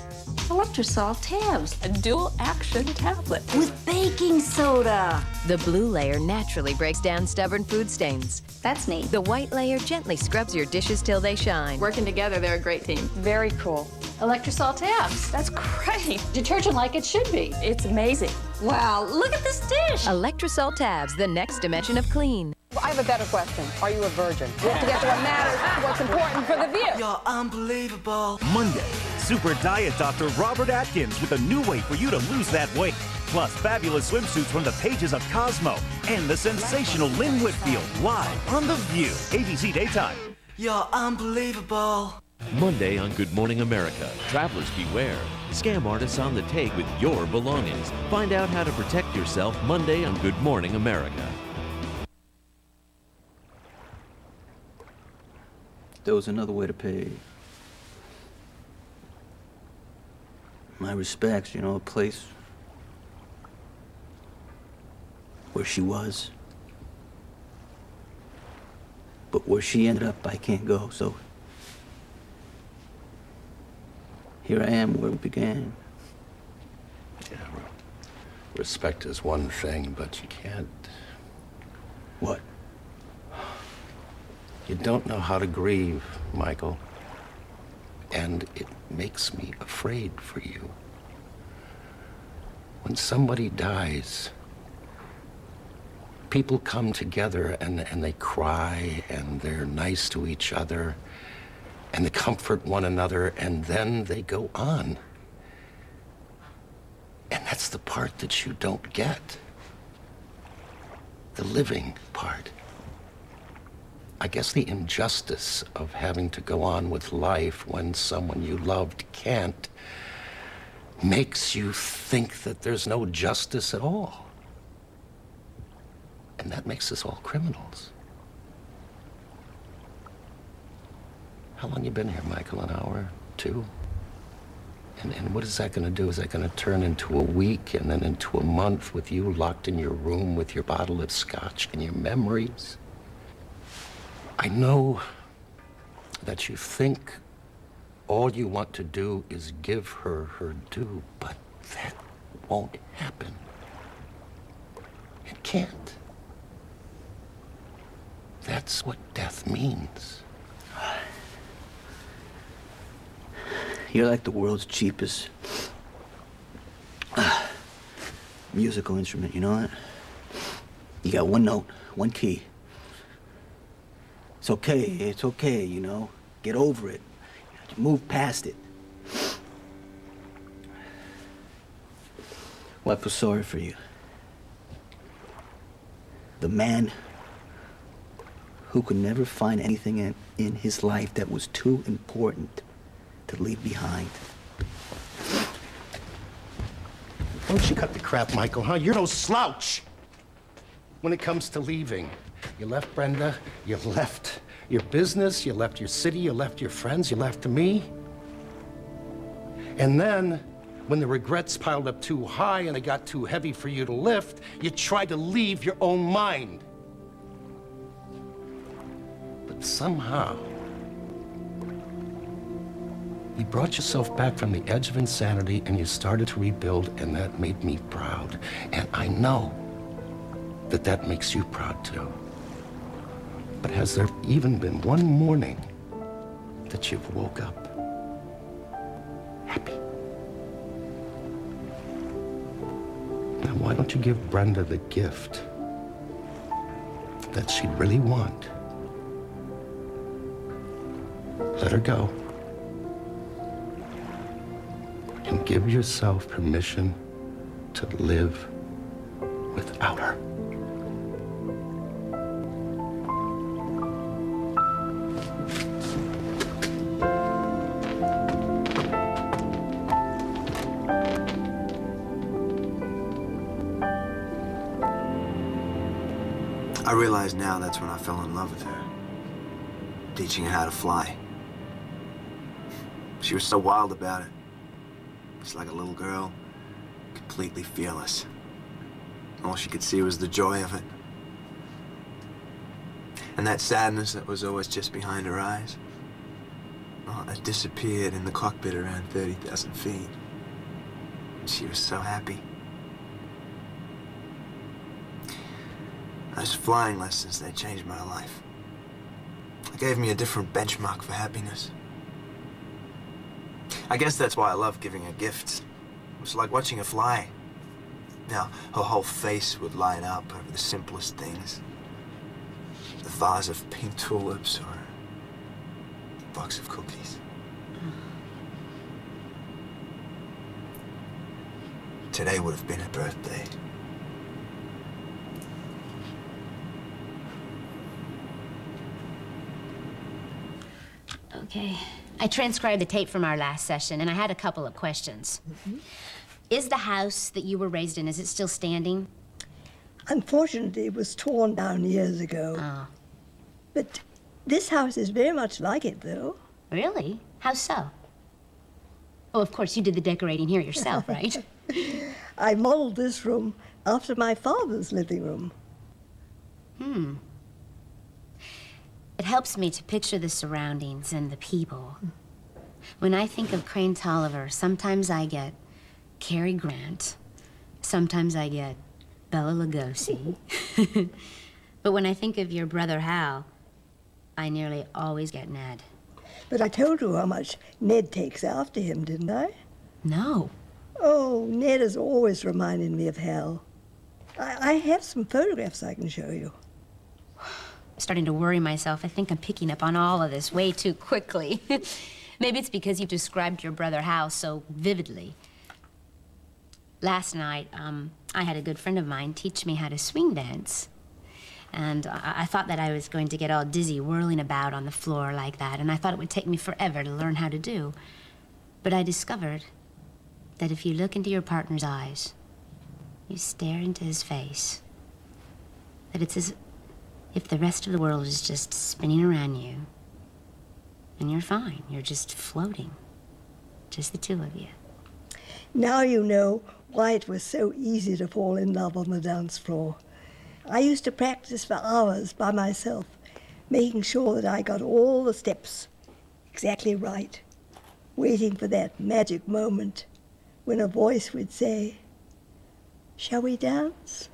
Electrosol tabs. A dual-action tablet. With baking soda. The blue layer naturally breaks down stubborn food stains. That's neat. The white layer gently scrubs your dishes till they shine. Working together, they're a great team. Very cool. Electrosol tabs. That's great. Detergent like it should be. It's amazing. Wow, look at this dish. Electrosol tabs, the next dimension of clean. I have a better question. Are you a virgin? We have to get to what matters, what's important for the view. You're unbelievable. Monday, super diet Dr. Robert Atkins with a new way for you to lose that weight. Plus fabulous swimsuits from the pages of Cosmo and the sensational Lynn Whitfield live on The View. ABC Daytime. You're unbelievable. Monday on Good Morning America, travelers beware. Scam artists on the take with your belongings. Find out how to protect yourself Monday on Good Morning America. There was another way to pay. My respects, you know, a place where she was. But where she ended up, I can't go, so here I am where we began. Yeah, respect is one thing, but you can't... What? You don't know how to grieve, Michael. And it makes me afraid for you. When somebody dies, people come together and they cry and they're nice to each other and they comfort one another and then they go on. And that's the part that you don't get. The living part. I guess the injustice of having to go on with life when someone you loved can't makes you think that there's no justice at all. And that makes us all criminals. How long you been here, Michael? An hour? 2? And what is that going to do? Is that going to turn into a week and then into a month with you locked in your room with your bottle of scotch and your memories? I know that you think all you want to do is give her her due, but that won't happen. It can't. That's what death means. You're like the world's cheapest musical instrument, you know that? You got one note, one key. It's okay, you know? Get over it. Move past it. Well, I feel sorry for you. The man who could never find anything in his life that was too important to leave behind. Why don't you cut the crap, Michael, huh? You're no slouch when it comes to leaving. You left Brenda, you left your business, you left your city, you left your friends, you left me. And then, when the regrets piled up too high and they got too heavy for you to lift, you tried to leave your own mind. But somehow, you brought yourself back from the edge of insanity and you started to rebuild, and that made me proud. And I know that that makes you proud too. But has there even been one morning that you've woke up happy? Now, why don't you give Brenda the gift that she'd really want? Let her go. And give yourself permission to live without her. I realize now that's when I fell in love with her, teaching her how to fly. She was so wild about it. Just like a little girl, completely fearless. All she could see was the joy of it. And that sadness that was always just behind her eyes, oh, it disappeared in the cockpit around 30,000 feet. And she was so happy. Those flying lessons, they changed my life. It gave me a different benchmark for happiness. I guess that's why I love giving her gifts. It was like watching her fly. Now, her whole face would light up over the simplest things. The vase of pink tulips or a box of cookies. Today would have been her birthday. Okay. I transcribed the tape from our last session, and I had a couple of questions. Is the house that you were raised in, is it still standing? Unfortunately, it was torn down years ago. Oh. But this house is very much like it, though. Really? How so? Oh, of course, you did the decorating here yourself, right? I modeled this room after my father's living room. It helps me to picture the surroundings and the people. When I think of Crane Tolliver, sometimes I get Cary Grant, sometimes I get Bela Lugosi. But when I think of your brother Hal, I nearly always get Ned. But I told you how much Ned takes after him, didn't I? No. Oh, Ned has always reminded me of Hal. I have some photographs I can show you. I'm starting to worry myself. I think I'm picking up on all of this way too quickly. Maybe it's because you've described your brother Hal so vividly. Last night, I had a good friend of mine teach me how to swing dance. And I thought that I was going to get all dizzy whirling about on the floor like that, and I thought it would take me forever to learn how to do. But I discovered that if you look into your partner's eyes, you stare into his face, that it's as if the rest of the world is just spinning around you, and you're fine. You're just floating. Just the two of you. Now you know why it was so easy to fall in love on the dance floor. I used to practice for hours by myself, making sure that I got all the steps exactly right, waiting for that magic moment when a voice would say, "Shall we dance?"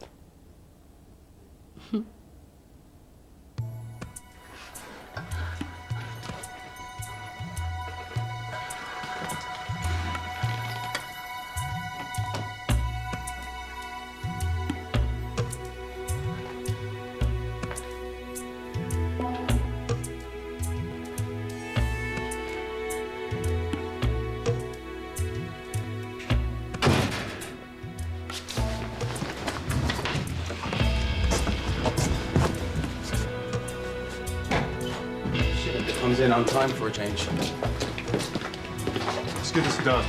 Everyone's in on time for a change. Let's get this done.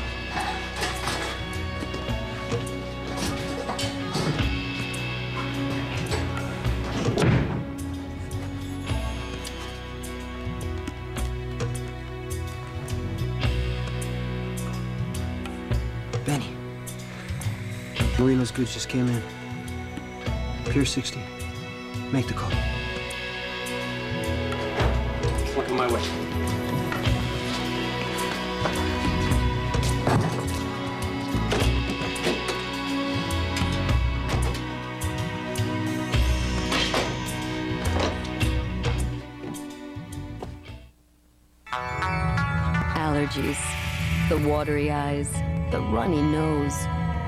Benny. Marino's goods just came in. Pier 60. Make the call. It's looking my way. Allergies, the watery eyes, the runny nose.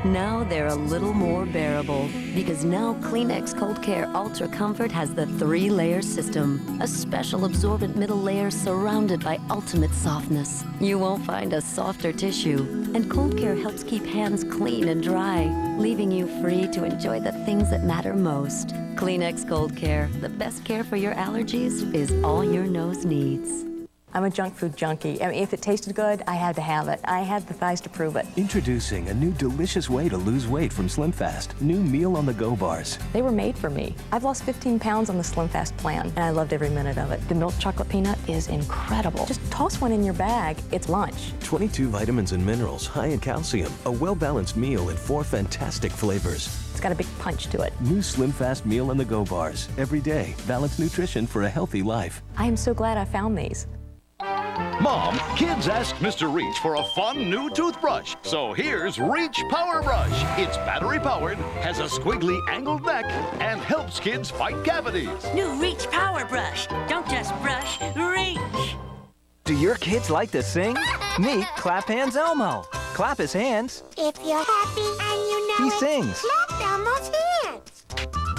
Now they're a little more bearable because now Kleenex Cold Care Ultra Comfort has the 3-layer system, a special absorbent middle layer surrounded by ultimate softness. You won't find a softer tissue, and Cold Care helps keep hands clean and dry, leaving you free to enjoy the things that matter most. Kleenex Cold Care, the best care for your allergies is all your nose needs. I'm a junk food junkie. I mean, if it tasted good, I had to have it. I had the thighs to prove it. Introducing a new delicious way to lose weight from SlimFast. New Meal on the Go bars. They were made for me. I've lost 15 pounds on the SlimFast plan, and I loved every minute of it. The milk chocolate peanut is incredible. Just toss one in your bag. It's lunch. 22 vitamins and minerals, high in calcium. A well-balanced meal in 4 fantastic flavors. It's got a big punch to it. New SlimFast Meal on the Go bars. Every day, balanced nutrition for a healthy life. I am so glad I found these. Mom, kids asked Mr. Reach for a fun new toothbrush. So here's Reach Power Brush. It's battery-powered, has a squiggly angled neck, and helps kids fight cavities. New Reach Power Brush. Don't just brush, reach. Do your kids like to sing? Meet Clap Hands Elmo. Clap his hands. If you're happy and you know He it, sings. clap Elmo's hands.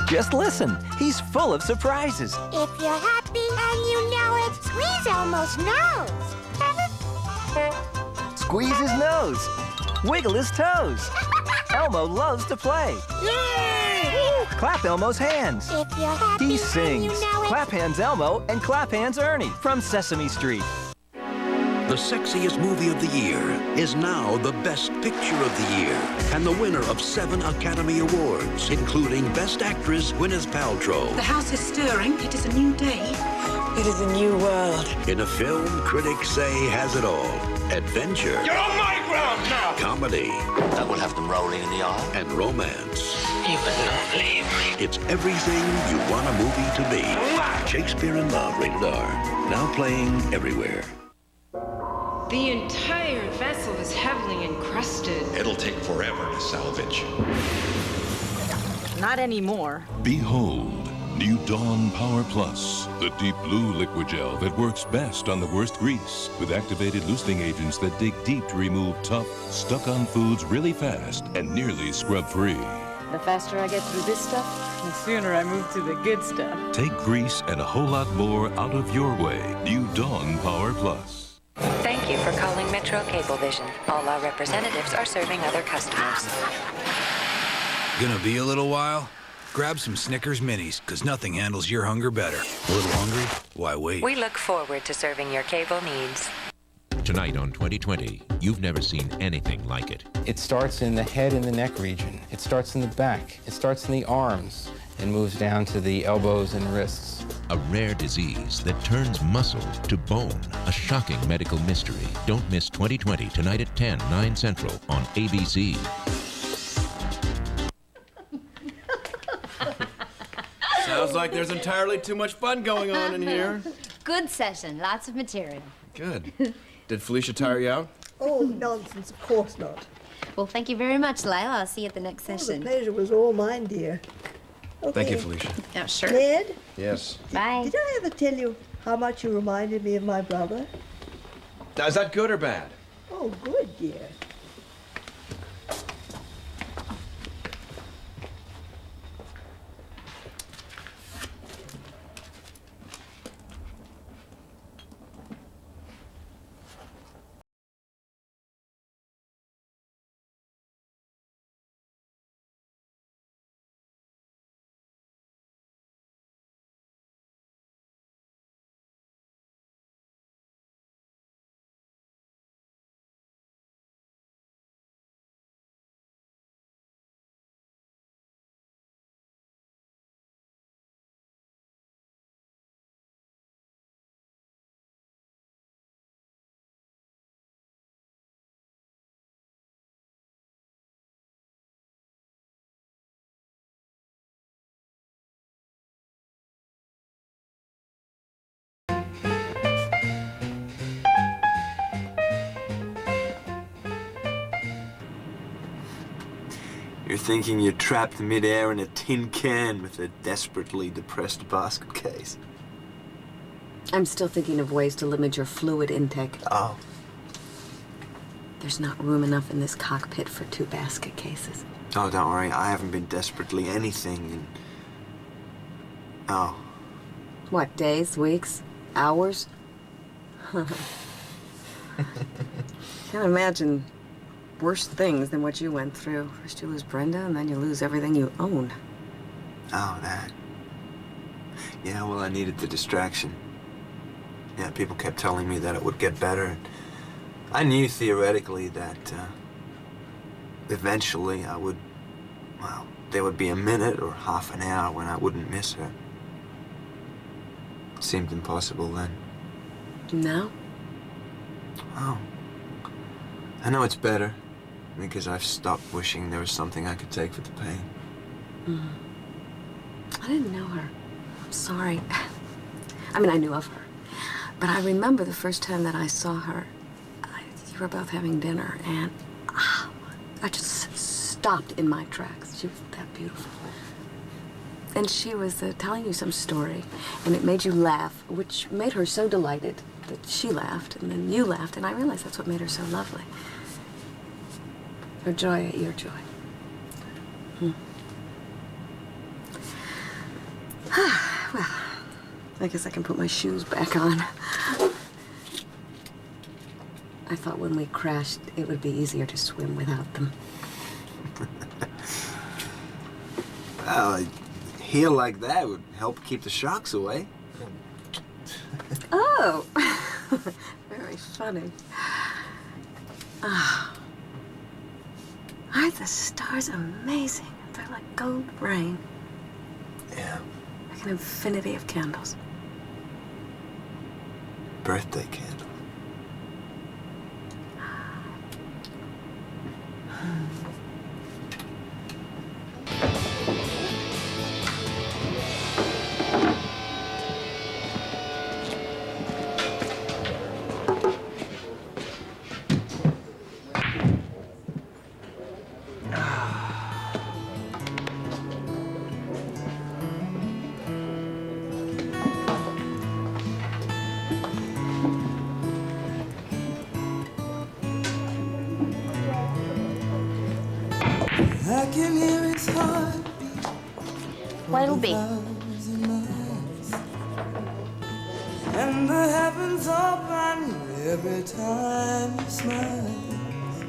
Just listen. He's full of surprises. If you're happy and you know it, squeeze Elmo's nose. Squeeze his nose. Wiggle his toes. Elmo loves to play. Yay! Clap Elmo's hands. If you're happy He and sings. you know it, Clap Hands Elmo and Clap Hands Ernie from Sesame Street. The sexiest movie of the year is now the best picture of the year and the winner of 7 Academy Awards, including Best Actress Gwyneth Paltrow. The house is stirring. It is a new day. It is a new world. In a film critics say has it all. Adventure. You're on my ground now! Comedy. That will have them rolling in the aisle. And romance. You would not leave me. It's everything you want a movie to be. Shakespeare in Love, rated R. Now playing everywhere. The entire vessel is heavily encrusted. It'll take forever to salvage. Not anymore. Behold, new Dawn Power Plus, the deep blue liquid gel that works best on the worst grease, with activated loosening agents that dig deep to remove tough, stuck-on foods really fast and nearly scrub-free. The faster I get through this stuff, the sooner I move to the good stuff. Take grease and a whole lot more out of your way. New Dawn Power Plus. Thank you for calling Metro Cablevision. All our representatives are serving other customers. Gonna be a little while? Grab some Snickers Minis, because nothing handles your hunger better. A little hungry? Why wait? We look forward to serving your cable needs. Tonight on 2020, you've never seen anything like it. It starts in the head and the neck region. It starts in the back. It starts in the arms and moves down to the elbows and wrists. A rare disease that turns muscle to bone. A shocking medical mystery. Don't miss 2020 tonight at 10, 9 Central on ABC. Sounds like there's entirely too much fun going on in here. Good session. Lots of material. Good. Did Felicia tire you out? Oh, nonsense, of course not. Well, thank you very much, Lila. I'll see you at the next Oh, the session. pleasure was all mine, dear. Okay. Thank you, Felicia. Yeah, sure. Ned, Yes. Bye. did I ever tell you how much you reminded me of my brother? Is that good or bad? Oh, good, dear. You're thinking you're trapped mid-air in a tin can with a desperately depressed basket case. I'm still thinking of ways to limit your fluid intake. Oh. There's not room enough in this cockpit for 2 basket cases. Oh, don't worry. I haven't been desperately anything in... Oh. What, days, weeks, hours? Can't imagine worse things than what you went through. First you lose Brenda, and then you lose everything you own. Oh, that. Yeah, well, I needed the distraction. Yeah, people kept telling me that it would get better. I knew theoretically that eventually I would, well, there would be a minute or half an hour when I wouldn't miss her. It seemed impossible then. Now? Oh. I know it's better because I've stopped wishing there was something I could take for the pain. I didn't know her. I'm sorry. I mean, I knew of her. But I remember the first time that I saw her. You were both having dinner, and I just stopped in my tracks. She was that beautiful. And she was telling you some story, and it made you laugh, which made her so delighted that she laughed, and then you laughed, and I realized that's what made her so lovely. Her joy at your joy. Well, I guess I can put my shoes back on. I thought when we crashed, it would be easier to swim without them. Well, a heel like that would help keep the sharks away. Oh, very funny. Aren't the stars amazing? They're like gold rain. Yeah. Like an infinity of candles. Birthday candle. I can hear his heart. What it'll be? And the heavens open every time he smiles.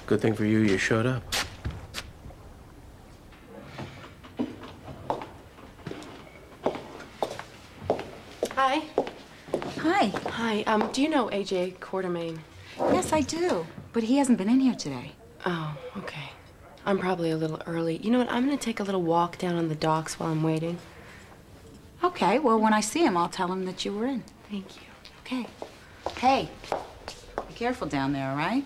Good thing for you showed up. Hi. Hi. Hi. Do you know AJ Quartermain? Yes, I do. But he hasn't been in here today. Oh, okay. I'm probably a little early. You know what? I'm gonna take a little walk down on the docks while I'm waiting. Okay, well, when I see him, I'll tell him that you were in. Thank you. Okay. Hey, be careful down there, all right?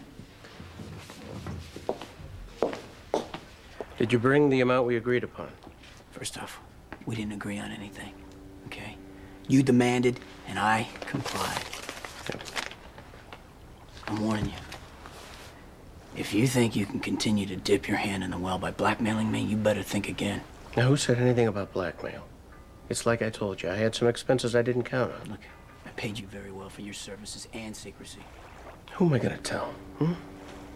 Did you bring the amount we agreed upon? First off, we didn't agree on anything, okay? You demanded, and I complied. Yep. I'm warning you. If you think you can continue to dip your hand in the well by blackmailing me, you better think again. Now, who said anything about blackmail? It's like I told you, I had some expenses I didn't count on. Look, I paid you very well for your services and secrecy. Who am I gonna tell?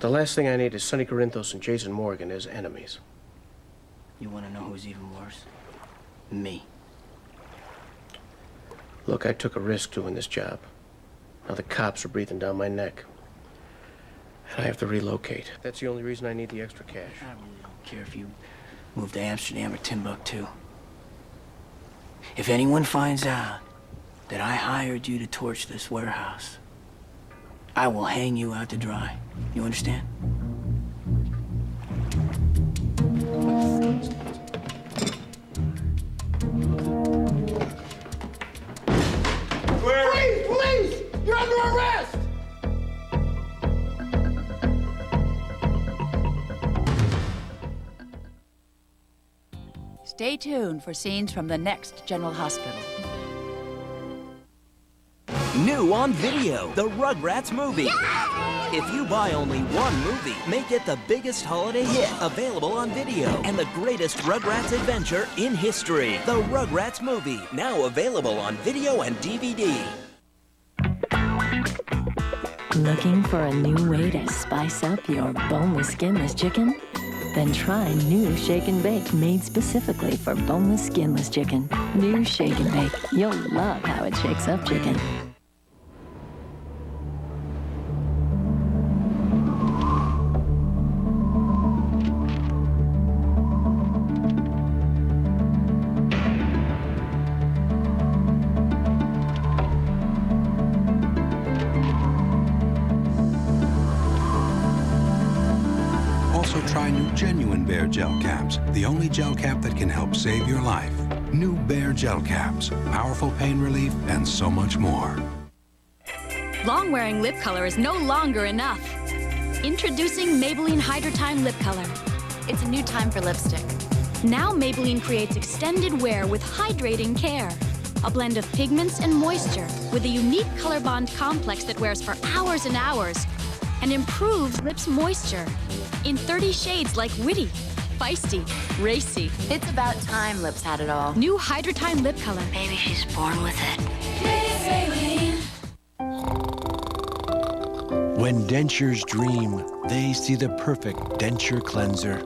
The last thing I need is Sonny Corinthos and Jason Morgan as enemies. You want to know who's even worse? Me. Look, I took a risk doing this job. Now the cops are breathing down my neck. And I have to relocate. That's the only reason I need the extra cash. I really don't care if you move to Amsterdam or Timbuktu. If anyone finds out that I hired you to torch this warehouse, I will hang you out to dry. You understand? Police! Police! You're under arrest! Stay tuned for scenes from the next General Hospital. New on video, the Rugrats movie. Yay! If you buy only one movie, make it the biggest holiday hit available on video and the greatest Rugrats adventure in history. The Rugrats movie, now available on video and DVD. Looking for a new way to spice up your boneless, skinless chicken? Then try new Shake and Bake made specifically for boneless, skinless chicken. New Shake and Bake. You'll love how it shakes up chicken. Also try new Genuine Bear Gel Caps, the only gel cap that can help save your life. New Bear Gel Caps, powerful pain relief, and so much more. Long-wearing lip color is no longer enough. Introducing Maybelline Hydrotime Lip Color. It's a new time for lipstick. Now Maybelline creates extended wear with hydrating care. A blend of pigments and moisture with a unique color bond complex that wears for hours and hours and improves lips moisture in 30 shades like witty, feisty, racy. It's about time Lips had it all. New Hydrotime Lip Color. Maybe she's born with it. When dentures dream, they see the perfect denture cleanser.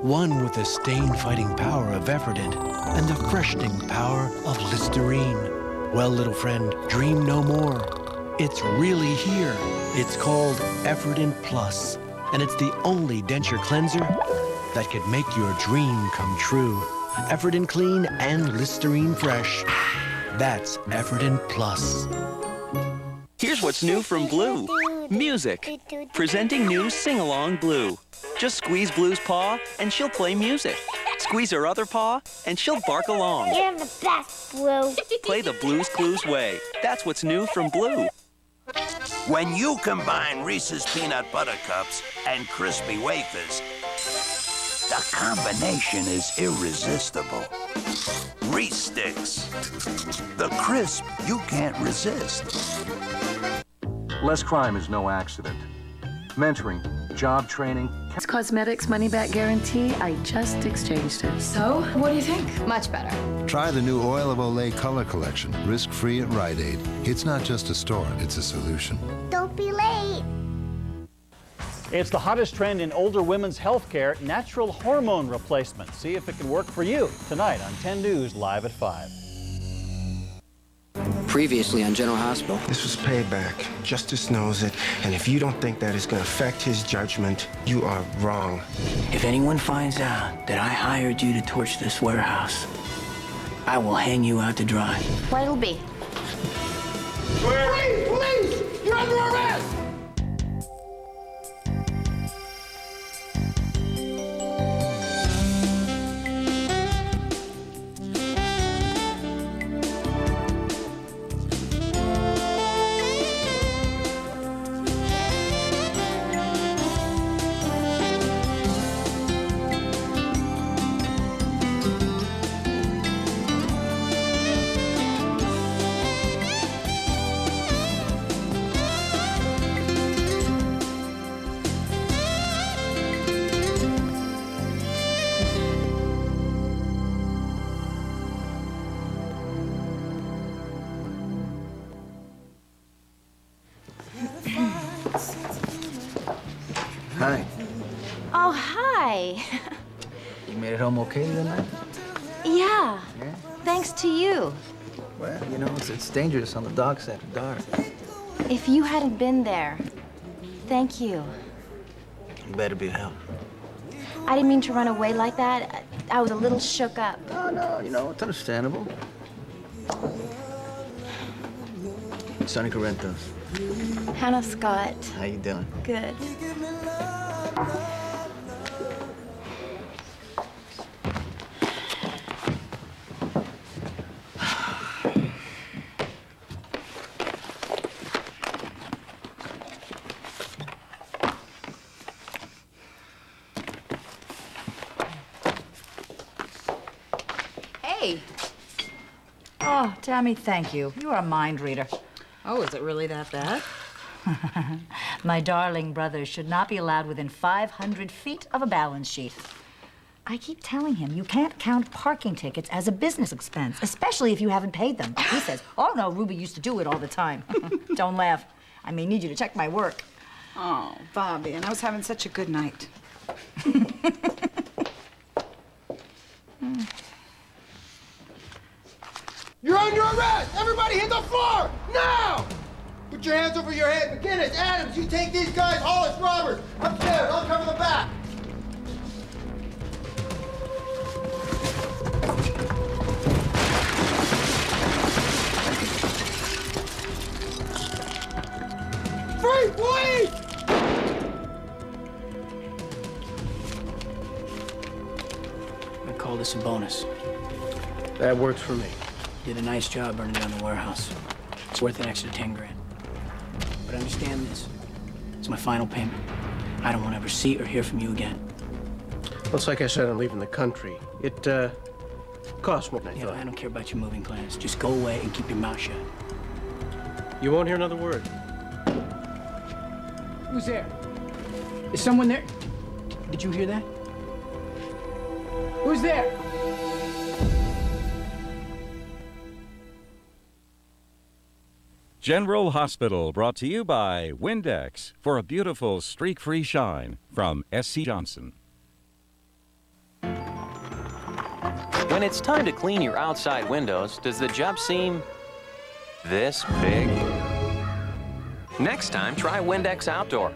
One with the stain-fighting power of Efferdent and the freshening power of Listerine. Well, little friend, dream no more. It's really here. It's called Efferdent Plus, and it's the only denture cleanser that could make your dream come true. Efferdent Clean and Listerine Fresh. That's Efferdent Plus. Here's what's new from Blue. Music. Presenting new Sing-Along Blue. Just squeeze Blue's paw, and she'll play music. Squeeze her other paw, and she'll bark along. You're the best, Blue. Play the Blue's Clues way. That's what's new from Blue. When you combine Reese's Peanut Butter Cups and Crispy Wafers, the combination is irresistible. Reese Sticks. The crisp you can't resist. Less crime is no accident. Mentoring, job training. It's Cosmetics money-back guarantee. I just exchanged it. So, what do you think? Much better. Try the new Oil of Olay color collection, risk-free at Rite Aid. It's not just a store, it's a solution. Don't be late. It's the hottest trend in older women's health care, natural hormone replacement. See if it can work for you tonight on 10 News, live at 5. Previously on General Hospital. This was payback. Justice knows it, and if you don't think that is going to affect his judgment, you are wrong. If anyone finds out that I hired you to torch this warehouse, I will hang you out to dry. What'll be? Police! Police! You're under arrest! Hi. Oh, hi. You made it home okay tonight? Yeah. Thanks to you. Well, you know, it's dangerous on the docks after dark. If you hadn't been there, thank you. You better be help. I didn't mean to run away like that. I was a little shook up. No, you know, it's understandable. Sonny Corinthos. Hannah Scott. How you doing? Good. Hey. Oh, Tammy, thank you. You're a mind reader. Oh, is it really that bad? My darling brother should not be allowed within 500 feet of a balance sheet. I keep telling him you can't count parking tickets as a business expense, especially if you haven't paid them. He says, oh, no, Ruby used to do it all the time. Don't laugh. I may need you to check my work. Oh, Bobby, and I was having such a good night. You're under arrest! Everybody hit the floor! Now! Put your hands over your head. McGinnis, Adams, you take these guys. Hollis, Roberts. Upstairs, I'll cover the back. Free, please! I call this a bonus. That works for me. Did a nice job burning down the warehouse. It's worth an extra 10 grand. But understand this. It's my final payment. I don't want to ever see or hear from you again. Well, it's like I said, I'm leaving the country. It, costs more than I Yeah, thought. I don't care about your moving plans. Just go away and keep your mouth shut. You won't hear another word. Who's there? Is someone there? Did you hear that? Who's there? General Hospital, brought to you by Windex for a beautiful streak-free shine from S.C. Johnson. When it's time to clean your outside windows, does the job seem this big? Next time, try Windex Outdoor.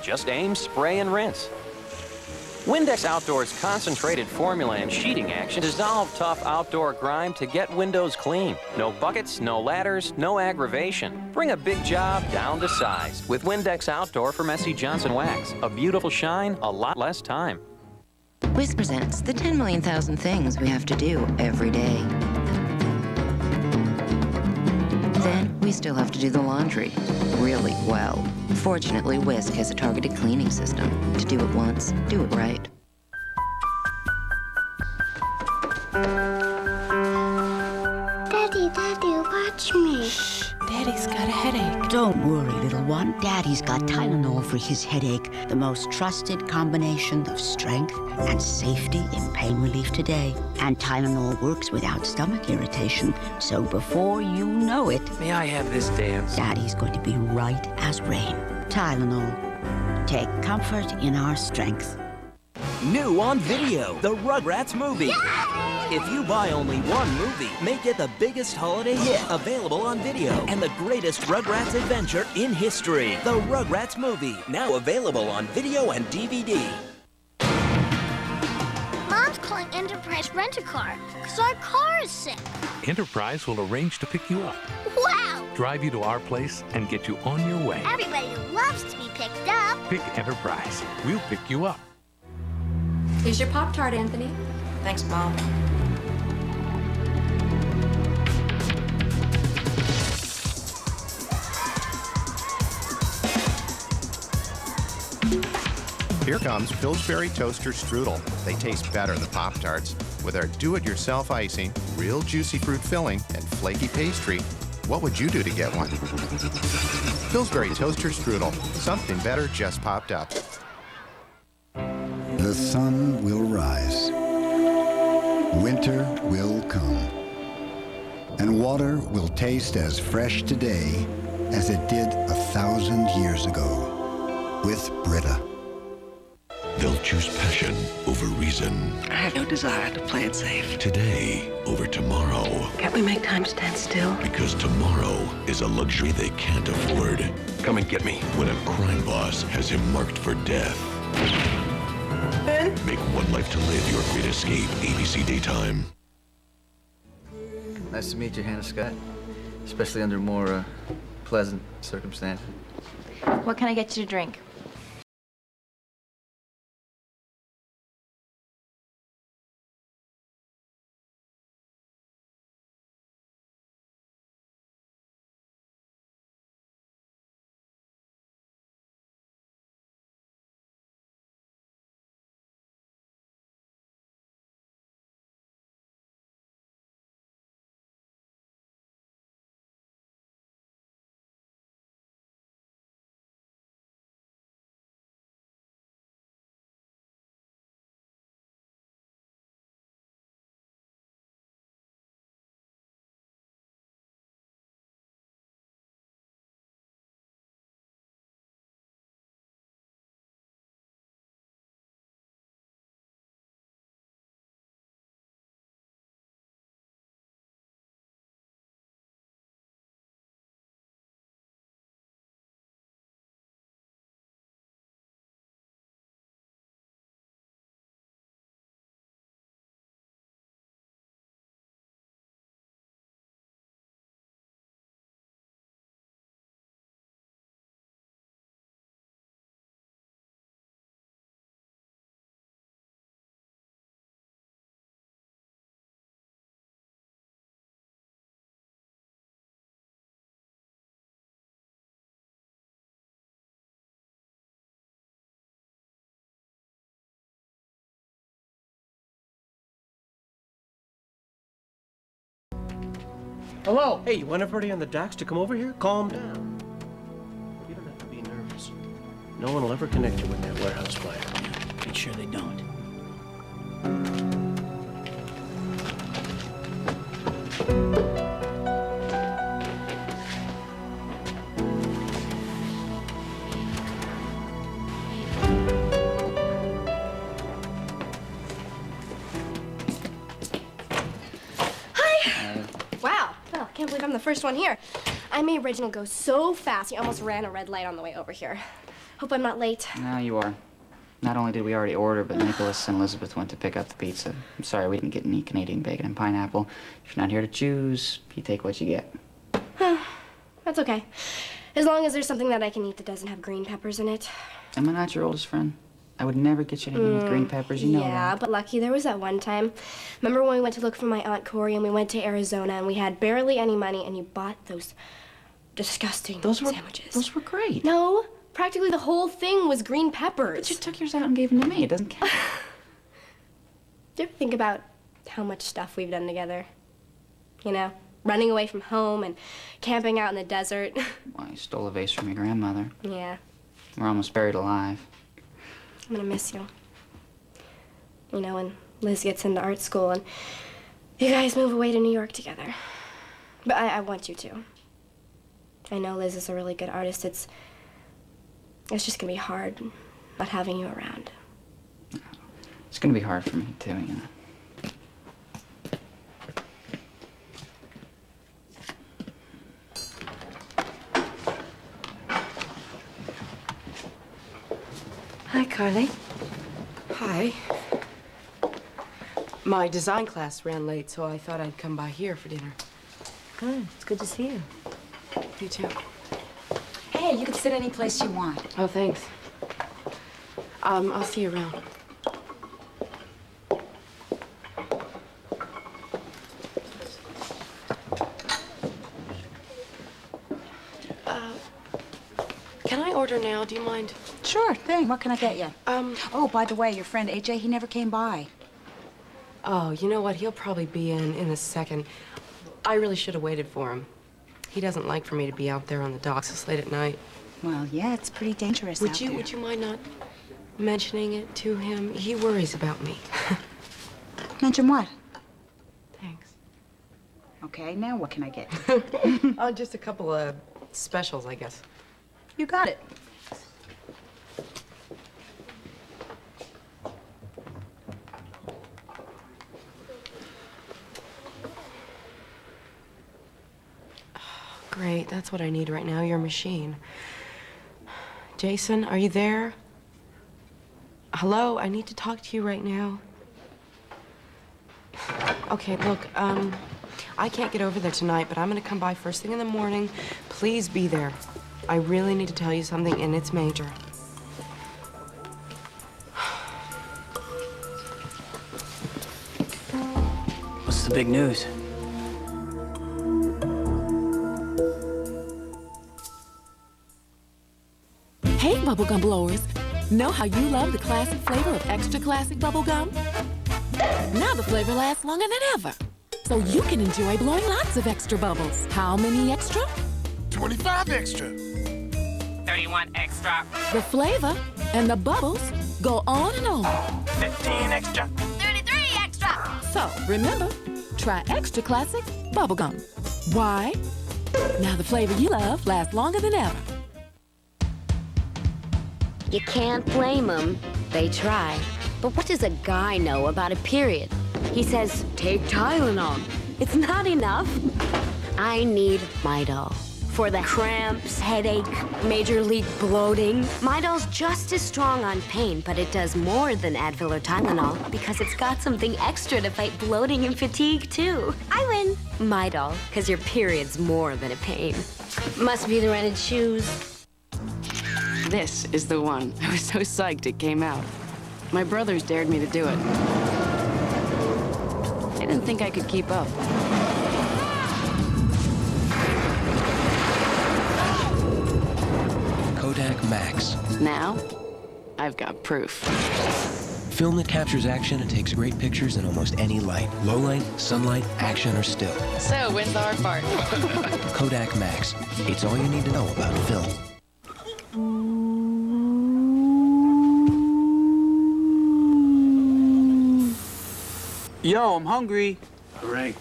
Just aim, spray, and rinse. Windex Outdoor's concentrated formula and sheeting action dissolve tough outdoor grime to get windows clean. No buckets, no ladders, no aggravation. Bring a big job down to size with Windex Outdoor from S.C. Johnson Wax. A beautiful shine, a lot less time. Whisk presents the 10 million thousand things we have to do every day. Then we still have to do the laundry really well. Fortunately, Whisk has a targeted cleaning system. To do it once, do it right. Daddy, watch me. Daddy's got a headache. Don't worry, little one. Daddy's got Tylenol for his headache, the most trusted combination of strength and safety in pain relief today. And Tylenol works without stomach irritation, so before you know it... May I have this dance? Daddy's going to be right as rain. Tylenol. Take comfort in our strength. New on video, the Rugrats movie. If you buy only one movie, make it the biggest holiday hit available on video and the greatest Rugrats adventure in history. The Rugrats movie, now available on video and DVD. Mom's calling Enterprise Rent-A-Car because our car is sick. Enterprise will arrange to pick you up, Wow! drive you to our place, and get you on your way. Everybody loves to be picked up. Pick Enterprise. We'll pick you up. Here's your Pop-Tart, Anthony. Thanks, Mom. Here comes Pillsbury Toaster Strudel. They taste better than Pop-Tarts. With our do-it-yourself icing, real juicy fruit filling, and flaky pastry, what would you do to get one? Pillsbury Toaster Strudel. Something better just popped up. The sun will rise. Winter will come. And water will taste as fresh today as it did 1,000 years ago with Brita. They'll choose passion over reason. I have no desire to play it safe. Today over tomorrow. Can't we make time stand still? Because tomorrow is a luxury they can't afford. Come and get me when a crime boss has him marked for death. Ben? Make one life to live your great escape. ABC Daytime. Nice to meet you, Hannah Scott. Especially under more pleasant circumstances. What can I get you to drink? Hello? Hey, you want everybody on the docks to come over here? Calm down. You don't have to be nervous. No one will ever connect you with that warehouse fire. Make sure they don't. Wow. Well, I can't believe I'm the first one here. I made Reginald go so fast, he almost ran a red light on the way over here. Hope I'm not late. No, you are. Not only did we already order, but Nicholas and Elizabeth went to pick up the pizza. I'm sorry we didn't get any Canadian bacon and pineapple. If you're not here to choose, you take what you get. That's okay. As long as there's something that I can eat that doesn't have green peppers in it. Am I not your oldest friend? I would never get you anything with green peppers, you know Yeah, that. but lucky there was that one time. Remember when we went to look for my Aunt Corey and we went to Arizona and we had barely any money and you bought those disgusting sandwiches? Those were great. No, practically the whole thing was green peppers. But you took yours out and gave them to me. It doesn't count. Do you ever think about how much stuff we've done together? You know, running away from home and camping out in the desert. Well, you stole a vase from your grandmother. Yeah, We're almost buried alive. I'm gonna miss you. You know, when Liz gets into art school and you guys move away to New York together. But I want you to. I know Liz is a really good artist. It's just gonna be hard not having you around. It's gonna be hard for me, too, you know. Hi, Carly. Hi. My design class ran late, so I thought I'd come by here for dinner. Good. It's good to see you. You too. Hey, you can sit any place you want. Oh, thanks. I'll see you around. Can I order now? Do you mind? Sure thing. What can I get you? Oh, by the way, your friend AJ, he never came by. Oh, you know what? He'll probably be in a second. I really should have waited for him. He doesn't like for me to be out there on the docks this late at night. Well, yeah, it's pretty dangerous Would out you there. mind not mentioning it to him? He worries about me. Mention what? Thanks. Okay, now what can I get? Oh, just a couple of specials, I guess. You got it. Great, that's what I need right now, your machine. Jason, are you there? Hello, I need to talk to you right now. Okay, look, I can't get over there tonight, but I'm gonna come by first thing in the morning. Please be there. I really need to tell you something, and it's major. What's the big news? Hey, bubblegum blowers. Know how you love the classic flavor of extra classic bubblegum? Now the flavor lasts longer than ever. So you can enjoy blowing lots of extra bubbles. How many extra? 25 extra. 31 extra. The flavor and the bubbles go on and on. 15 extra. 33 extra. So remember, try extra classic bubblegum. Why? Now the flavor you love lasts longer than ever. You can't blame them. They try. But what does a guy know about a period? He says, take Tylenol. It's not enough. I need Midol. For the cramps, headache, major league bloating. Midol's just as strong on pain, but it does more than Advil or Tylenol because it's got something extra to fight bloating and fatigue, too. I win. Midol, because your period's more than a pain. Must be the rented shoes. This is the one. I was so psyched it came out. My brothers dared me to do it. They didn't think I could keep up. Kodak Max. Now, I've got proof. Film that captures action and takes great pictures in almost any light. Low light, sunlight, action, or still. So, when's the hard part? Kodak Max. It's all you need to know about film. Yo, I'm hungry. Great.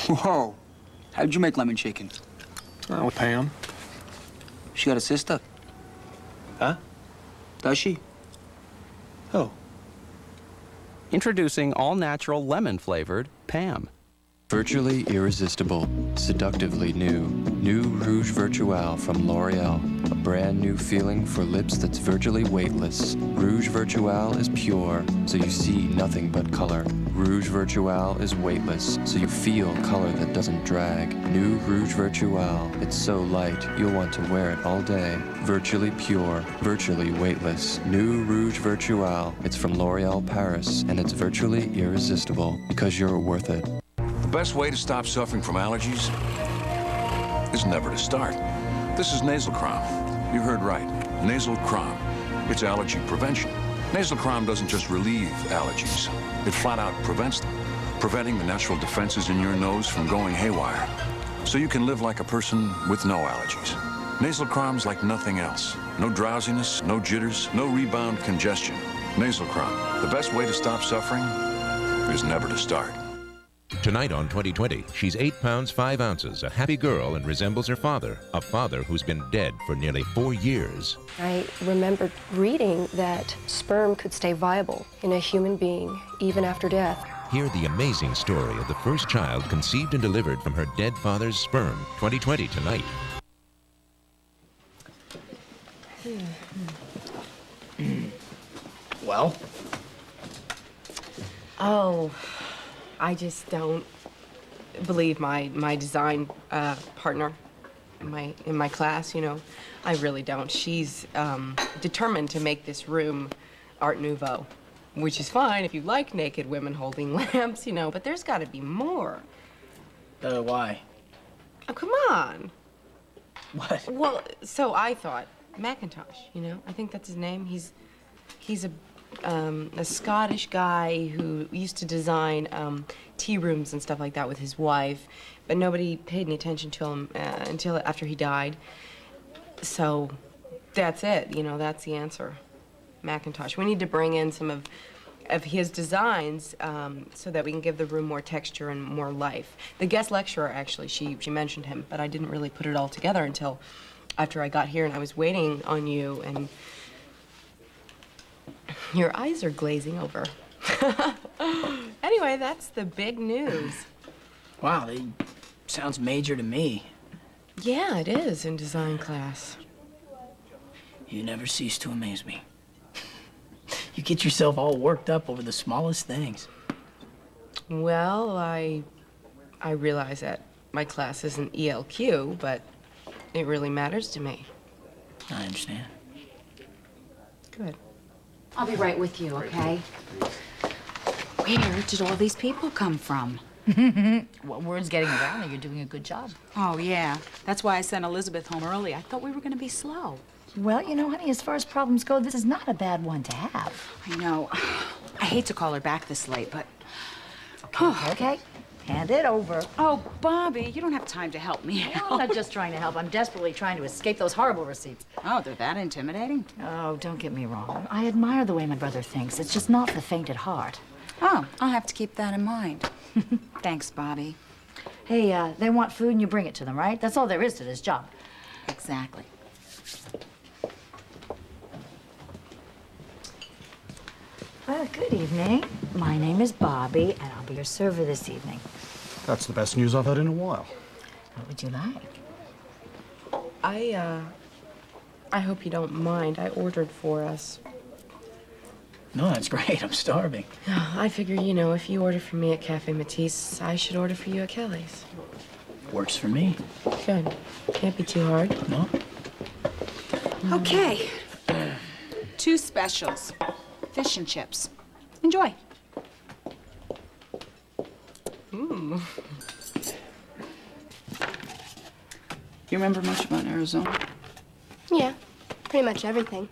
Whoa. How'd you make lemon chicken? Oh, with Pam. She got a sister. Huh? Does she? Oh. Introducing all-natural lemon-flavored Pam. Virtually irresistible, seductively new. New Rouge Virtual from L'Oreal. A brand new feeling for lips that's virtually weightless. Rouge Virtual is pure, so you see nothing but color. Rouge Virtual is weightless, so you feel color that doesn't drag. New Rouge Virtual. It's so light, you'll want to wear it all day. Virtually pure, virtually weightless. New Rouge Virtual. It's from L'Oreal Paris, and it's virtually irresistible because you're worth it. The best way to stop suffering from allergies is never to start. This is Nasal Crom. You heard right. Nasal Crom. It's allergy prevention. Nasal Crom doesn't just relieve allergies. It flat out prevents them, preventing the natural defenses in your nose from going haywire. So you can live like a person with no allergies. Nasal Crom's like nothing else. No drowsiness, no jitters, no rebound congestion. Nasal Crom. The best way to stop suffering is never to start. Tonight on 2020, she's 8 pounds 5 ounces, a happy girl, and resembles her father, a father who's been dead for nearly 4 years. I remember reading that sperm could stay viable in a human being even after death. Hear the amazing story of the first child conceived and delivered from her dead father's sperm. 2020 tonight. Well? Oh, I just don't believe my design partner in my class, you know. I really don't. She's determined to make this room Art Nouveau, which is fine if you like naked women holding lamps, you know, but there's got to be more. Why? Oh, come on. What? Well, so I thought Macintosh, you know. I think that's his name. He's a Scottish guy who used to design tea rooms and stuff like that with his wife, but nobody paid any attention to him until after he died. So that's it, you know, that's the answer. Macintosh. We need to bring in some of his designs so that we can give the room more texture and more life. The guest lecturer, actually, she mentioned him, but I didn't really put it all together until after I got here and I was waiting on you, and your eyes are glazing over. Anyway, that's the big news. Wow, they sounds major to me. Yeah, it is in design class. You never cease to amaze me. You get yourself all worked up over the smallest things. Well, I realize that my class isn't ELQ, but it really matters to me. I understand. Good. I'll be right with you, okay? Where did all these people come from? Well, word's getting around that you're doing a good job. Oh, yeah. That's why I sent Elizabeth home early. I thought we were going to be slow. Well, you know, honey, as far as problems go, this is not a bad one to have. I know. I hate to call her back this late, but... Okay. Hand it over. Oh, Bobby, you don't have time to help me. I'm not just trying to help. I'm desperately trying to escape those horrible receipts. Oh, they're that intimidating? Oh, don't get me wrong. I admire the way my brother thinks. It's just not for the faint at heart. Oh, I'll have to keep that in mind. Thanks, Bobby. Hey, they want food and you bring it to them, right? That's all there is to this job. Exactly. Well, good evening. My name is Bobby, and I'll be your server this evening. That's the best news I've had in a while. What would you like? I hope you don't mind. I ordered for us. No, that's great. I'm starving. I figure, you know, if you order for me at Cafe Matisse, I should order for you at Kelly's. Works for me. Good. Can't be too hard. No? Okay. 2 specials. Fish and chips. Enjoy. Mm. You remember much about Arizona? Yeah, pretty much everything.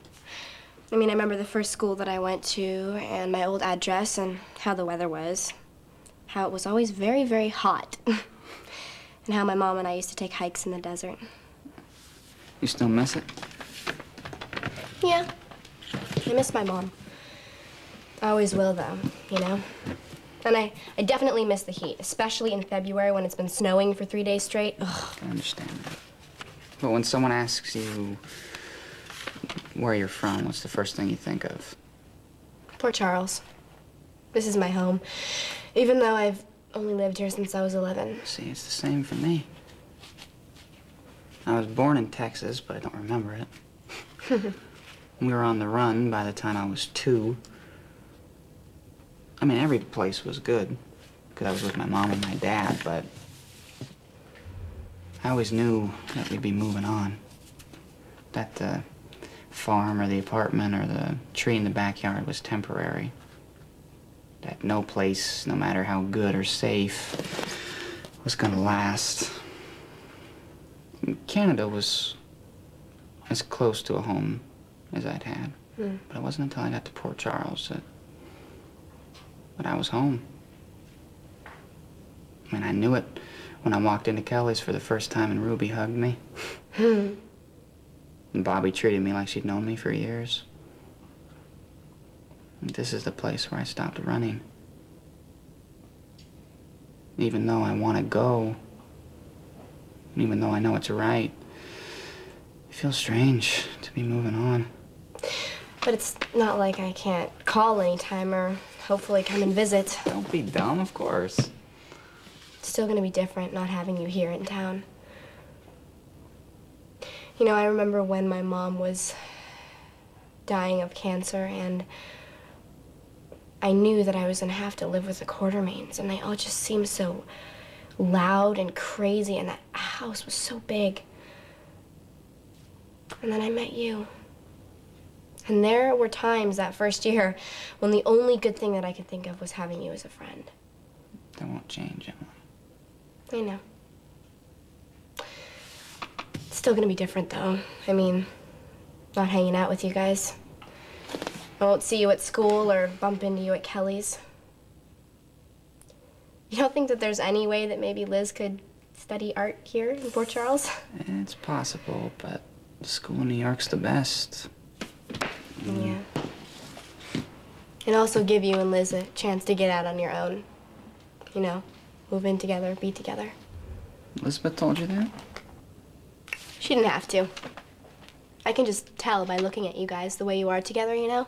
I mean, I remember the first school that I went to and my old address and how the weather was. How it was always very, very hot. And how my mom and I used to take hikes in the desert. You still miss it? Yeah, I miss my mom. I always will, though, you know? And I definitely miss the heat, especially in February when it's been snowing for 3 days straight. Ugh. I understand that. But when someone asks you where you're from, what's the first thing you think of? Port Charles. This is my home, even though I've only lived here since I was 11. See, it's the same for me. I was born in Texas, but I don't remember it. We were on the run by the time I was 2. I mean, every place was good, because I was with my mom and my dad, but I always knew that we'd be moving on. That the farm or the apartment or the tree in the backyard was temporary. That no place, no matter how good or safe, was gonna last. Canada was as close to a home as I'd had. But it wasn't until I got to Port Charles that I was home. I mean, I knew it when I walked into Kelly's for the first time and Ruby hugged me. And Bobby treated me like she'd known me for years. And this is the place where I stopped running. Even though I want to go, even though I know it's right, it feels strange to be moving on. But it's not like I can't call anytime or hopefully come and visit. Don't be dumb, of course. It's still gonna be different not having you here in town. You know, I remember when my mom was dying of cancer and I knew that I was gonna have to live with the Quartermains, and they all just seemed so loud and crazy, and that house was so big. And then I met you. And there were times that first year when the only good thing that I could think of was having you as a friend. That won't change, Emily. I know. It's still gonna be different, though. I mean, not hanging out with you guys. I won't see you at school or bump into you at Kelly's. You don't think that there's any way that maybe Liz could study art here in Port Charles? It's possible, but school in New York's the best. Yeah. And also give you and Liz a chance to get out on your own. You know, move in together, be together. Elizabeth told you that? She didn't have to. I can just tell by looking at you guys the way you are together, you know?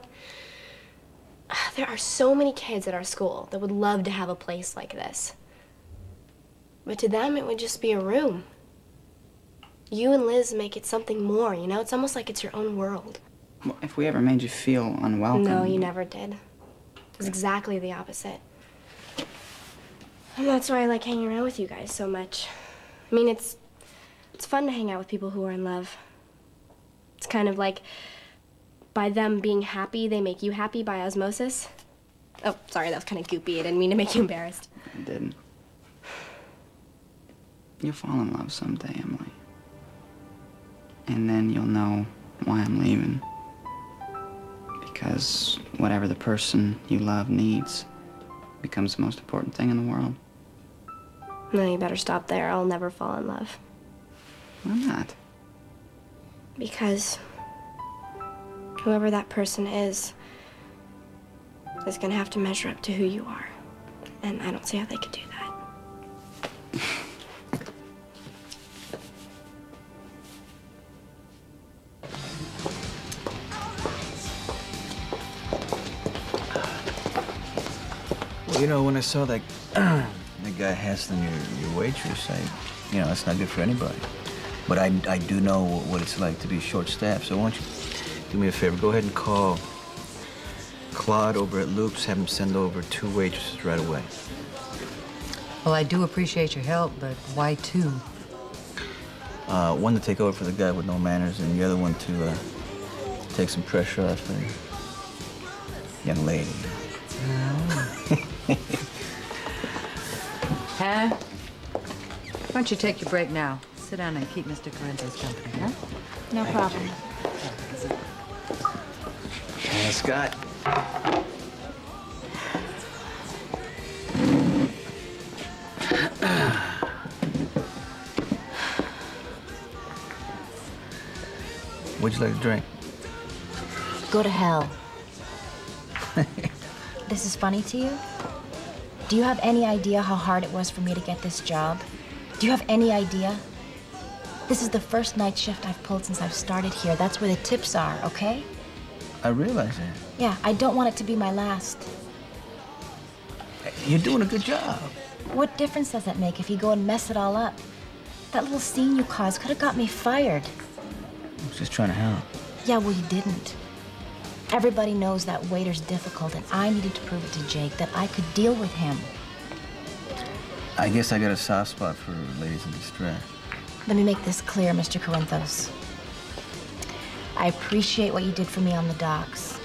There are so many kids at our school that would love to have a place like this. But to them, it would just be a room. You and Liz make it something more, you know? It's almost like it's your own world. Well, if we ever made you feel unwelcome... No, you never did. It was exactly the opposite. And that's why I like hanging around with you guys so much. I mean, it's fun to hang out with people who are in love. It's kind of like by them being happy, they make you happy by osmosis. Oh, sorry, that was kind of goopy. I didn't mean to make you embarrassed. I didn't. You'll fall in love someday, Emily. And then you'll know why I'm leaving. Because whatever the person you love needs becomes the most important thing in the world. No, you better stop there. I'll never fall in love. Why not? Because whoever that person is gonna have to measure up to who you are. And I don't see how they could do that. Well, you know, when I saw that that guy hassling your waitress, you know, that's not good for anybody. But I do know what it's like to be short-staffed, so why don't you do me a favor? Go ahead and call Claude over at Luke's, have him send over 2 waitresses right away. Well, I do appreciate your help, but why 2? One to take over for the guy with no manners, and the other one to take some pressure off the young lady. Hannah, why don't you take your break now? sit down and keep Mr. Corinthos company, huh? No problem. Scott. What'd you like to drink? Go to hell. This is funny to you? Do you have any idea how hard it was for me to get this job? Do you have any idea? This is the first night shift I've pulled since I've started here. That's where the tips are, okay? I realize that. Yeah, I don't want it to be my last. You're doing a good job. What difference does that make if you go and mess it all up? That little scene you caused could have got me fired. I was just trying to help. Yeah, well, you didn't. Everybody knows that waiter's difficult, and I needed to prove it to Jake that I could deal with him. I guess I got a soft spot for ladies in distress. Let me make this clear, Mr. Corinthos. I appreciate what you did for me on the docks.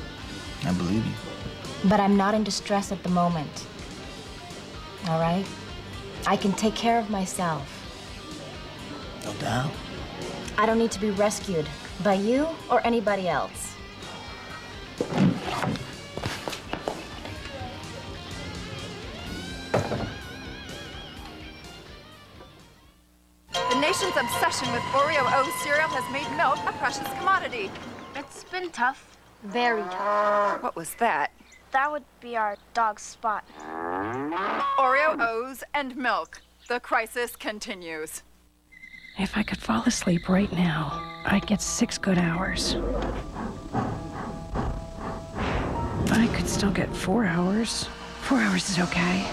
I believe you. But I'm not in distress at the moment. All right? I can take care of myself. No doubt. I don't need to be rescued by you or anybody else. The nation's obsession with Oreo O cereal has made milk a precious commodity. It's been tough. Very tough. What was that? That would be our dog's spot. Oreo O's and milk. The crisis continues. If I could fall asleep right now, I'd get 6 good hours. I could still get 4 hours. 4 hours is okay.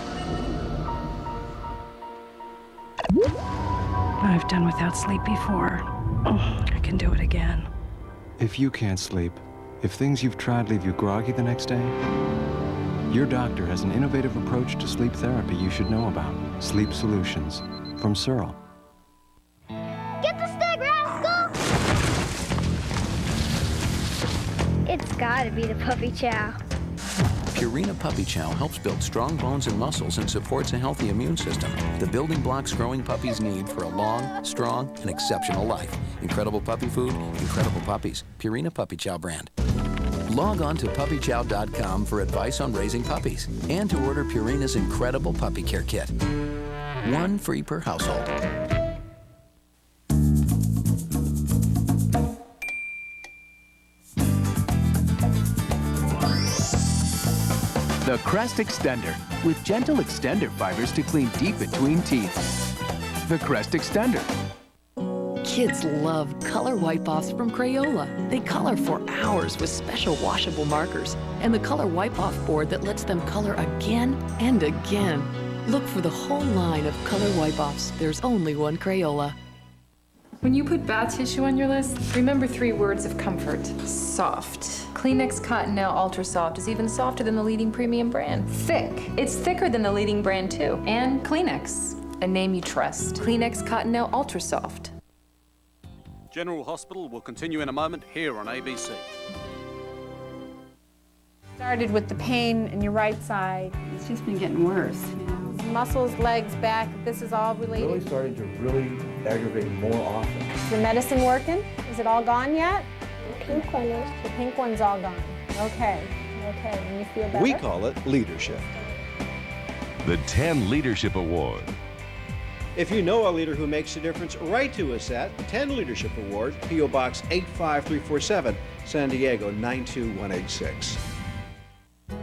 I've done without sleep before. Oh, I can do it again. If you can't sleep, if things you've tried leave you groggy the next day, your doctor has an innovative approach to sleep therapy you should know about. Sleep Solutions from Searle. Get the stick, rascal! It's gotta be the puppy chow. Purina Puppy Chow helps build strong bones and muscles and supports a healthy immune system. The building blocks growing puppies need for a long, strong, and exceptional life. Incredible puppy food, incredible puppies. Purina Puppy Chow brand. Log on to puppychow.com for advice on raising puppies and to order Purina's incredible puppy care kit. 1 free per household. The Crest Extender, with gentle extender fibers to clean deep between teeth. The Crest Extender. Kids love color wipe-offs from Crayola. They color for hours with special washable markers and the color wipe-off board that lets them color again and again. Look for the whole line of color wipe-offs. There's only one Crayola. When you put bath tissue on your list, remember 3 words of comfort. Soft. Kleenex Cottonelle Ultra Soft is even softer than the leading premium brand. Thick. It's thicker than the leading brand, too. And Kleenex, a name you trust. Kleenex Cottonelle Ultra Soft. General Hospital will continue in a moment here on ABC. Started with the pain in your right side. It's just been getting worse. Muscles, legs, back, this is all related. Really starting to aggravate more often. Is the medicine working? Is it all gone yet? The pink one is. The pink one's all gone. Okay, and you feel better? We call it leadership. The 10 Leadership Award. If you know a leader who makes a difference, write to us at 10 Leadership Award, P.O. Box 85347, San Diego 92186.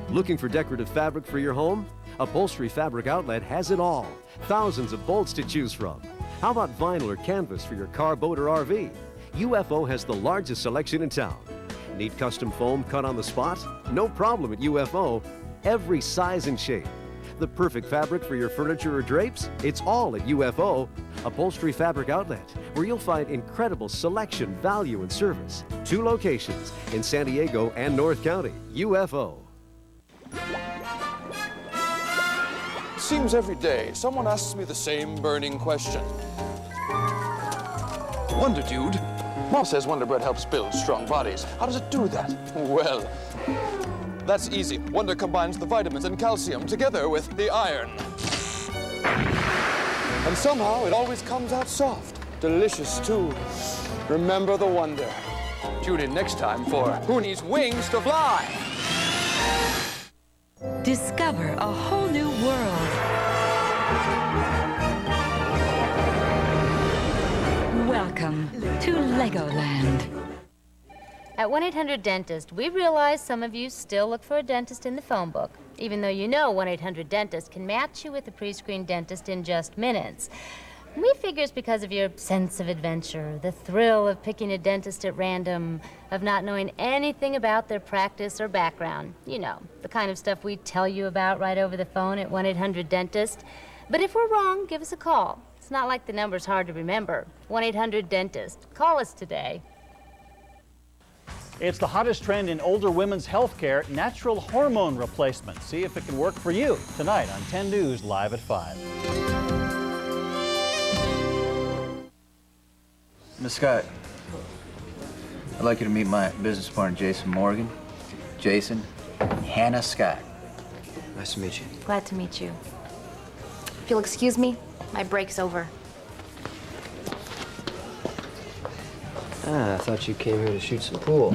Looking for decorative fabric for your home? Upholstery Fabric Outlet has it all. Thousands of bolts to choose from. How about vinyl or canvas for your car, boat, or RV? UFO has the largest selection in town. Need custom foam cut on the spot? No problem at UFO. Every size and shape. The perfect fabric for your furniture or drapes? It's all at UFO. Upholstery Fabric Outlet, where you'll find incredible selection, value, and service. 2 locations in San Diego and North County. UFO. Seems every day someone asks me the same burning question. Wonder Dude. Mom says Wonder Bread helps build strong bodies. How does it do that? Well, that's easy. Wonder combines the vitamins and calcium together with the iron. And somehow it always comes out soft. delicious too. Remember the wonder. Tune in next time for Who Needs Wings to Fly? Discover a whole new world. Welcome to Legoland. At 1-800-DENTIST, we realize some of you still look for a dentist in the phone book, even though you know 1-800-DENTIST can match you with a pre-screened dentist in just minutes. We figure it's because of your sense of adventure, the thrill of picking a dentist at random, of not knowing anything about their practice or background. You know, the kind of stuff we tell you about right over the phone at 1-800-DENTIST. But if we're wrong, give us a call. It's not like the number's hard to remember. 1-800-DENTIST. Call us today. It's the hottest trend in older women's health care, natural hormone replacement. See if it can work for you tonight on 10 News Live at 5. Miss Scott, I'd like you to meet my business partner, Jason Morgan. Jason, Hannah Scott. Nice to meet you. Glad to meet you. If you'll excuse me, my break's over. Ah, I thought you came here to shoot some pool.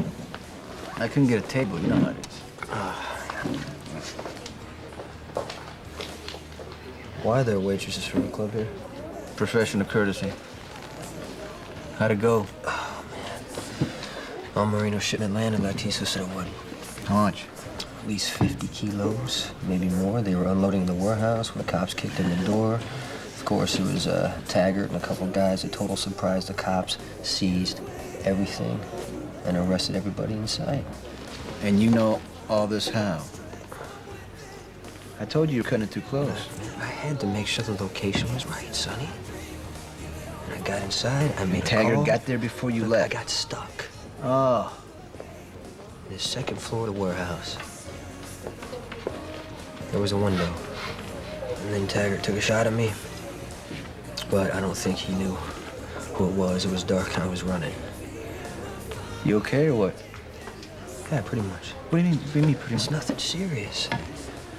I couldn't get a table, you know how it is. Why are there waitresses from the club here? Professional courtesy. How'd it go? Oh, man. All Marino shipment landed like Tiso said it would. How much? At least 50 kilos, maybe more. They were unloading the warehouse when the cops kicked in the door. Of course, it was Taggart and a couple guys. To total surprise, the cops seized everything and arrested everybody inside. And you know all this how? I told you you're cutting it too close. I had to make sure the location was right, Sonny. When I got inside, I made Taggart got there before you left. I got stuck. Oh. The second floor of the warehouse. There was a window. And then Taggart took a shot at me. But I don't think he knew who it was. It was dark and I was running. You okay or what? Yeah, pretty much. What do you mean? What do you mean pretty much? It's nothing serious.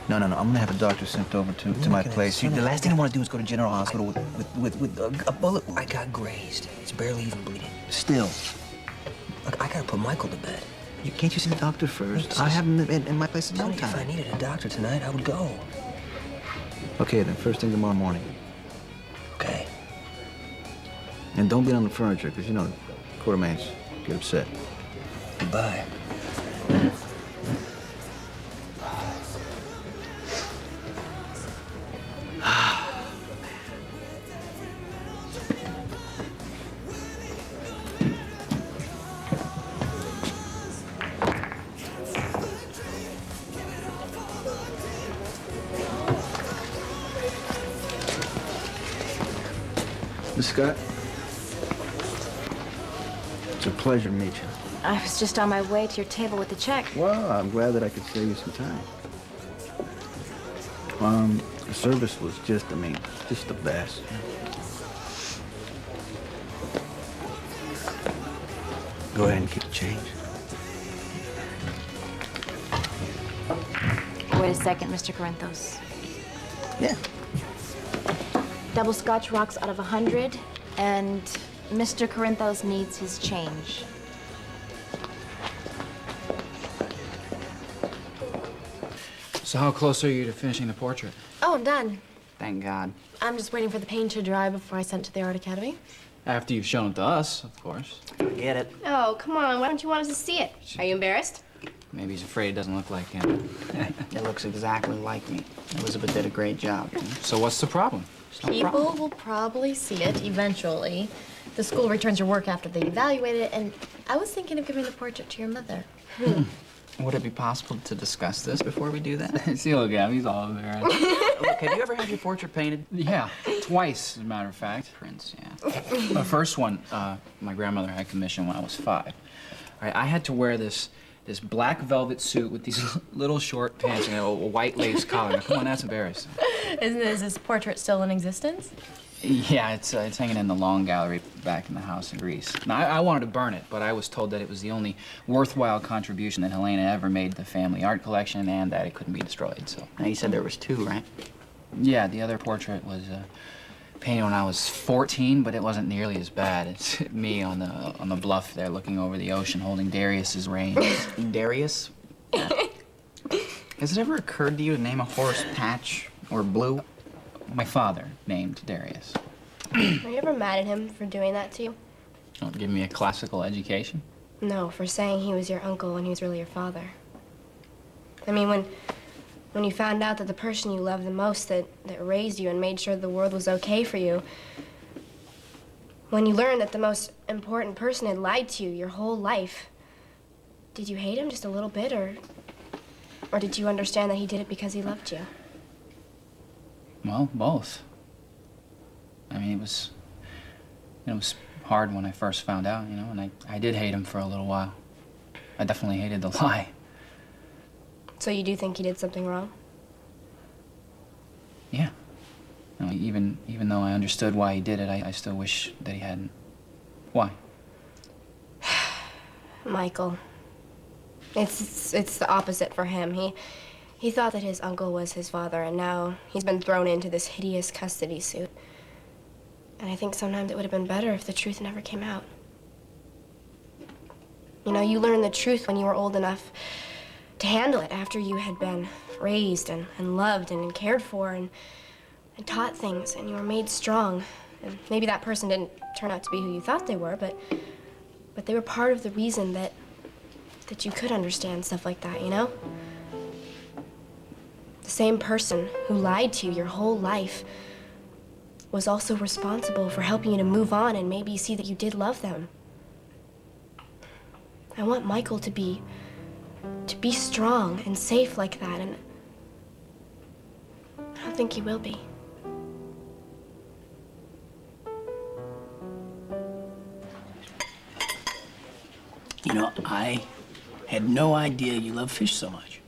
No. I'm gonna have a doctor sent over to my place. The last thing I want to do is go to General Hospital with a bullet. I got grazed. It's barely even bleeding. Still. Look, I gotta put Michael to bed. Can't you see the doctor first? I have him in my place in no time. If I needed a doctor tonight, I would go. Okay, then. First thing tomorrow morning. Okay. And don't beat on the furniture, because, you know, Quartermains get upset. Goodbye. Miss Scott, it's a pleasure to meet you. I was just on my way to your table with the check. Well, I'm glad that I could save you some time. The service was just the best. Go ahead and keep the change. Wait a second, Mr. Corinthos. Yeah. Double Scotch rocks out of 100, and Mr. Corinthos needs his change. So how close are you to finishing the portrait? Oh, I'm done. Thank God. I'm just waiting for the paint to dry before I send it to the Art Academy. After you've shown it to us, of course. Get it. Oh, come on. Why don't you want us to see it? Are you embarrassed? Maybe he's afraid it doesn't look like him. It looks exactly like me. Elizabeth did a great job. So what's the problem? No People problem. will probably see it eventually. The school returns your work after they evaluate it, and I was thinking of giving the portrait to your mother. Would it be possible to discuss this before we do that? See, look at him. He's all over there. Look, have you ever had your portrait painted? Yeah, twice, as a matter of fact. Prince, yeah. The first one, my grandmother had commissioned when I was 5. All right, I had to wear this black velvet suit with these little short pants and a white lace collar. Now, come on, that's embarrassing. Is this portrait still in existence? Yeah, it's hanging in the Long Gallery back in the house in Greece. Now, I wanted to burn it, but I was told that it was the only worthwhile contribution that Helena ever made to the family art collection and that it couldn't be destroyed, so. Now, you said there was 2, right? Yeah, the other portrait was painted when I was 14, but it wasn't nearly as bad. It's me on the bluff there looking over the ocean holding Darius's reins. Darius? Has it ever occurred to you to name a horse Patch or Blue? My father named Darius. Were you ever mad at him for doing that to you? Don't give me a classical education. No, for saying he was your uncle when he was really your father. I mean, when you found out that the person you loved the most, that raised you and made sure the world was okay for you, when you learned that the most important person had lied to you your whole life, did you hate him just a little bit, or did you understand that he did it because he loved you? Well, both. I mean, it was hard when I first found out, you know, and I did hate him for a little while. I definitely hated the lie. So you do think he did something wrong? Yeah. You know, even though I understood why he did it, I still wish that he hadn't. Why? Michael. It's the opposite for him. He thought that his uncle was his father, and now he's been thrown into this hideous custody suit. And I think sometimes it would have been better if the truth never came out. You know, you learned the truth when you were old enough to handle it after you had been raised and loved and cared for and taught things, and you were made strong. And maybe that person didn't turn out to be who you thought they were, but they were part of the reason that you could understand stuff like that, you know? The same person who lied to you your whole life was also responsible for helping you to move on and maybe see that you did love them. I want Michael to be strong and safe like that, and I don't think he will be. You know, I had no idea you love fish so much.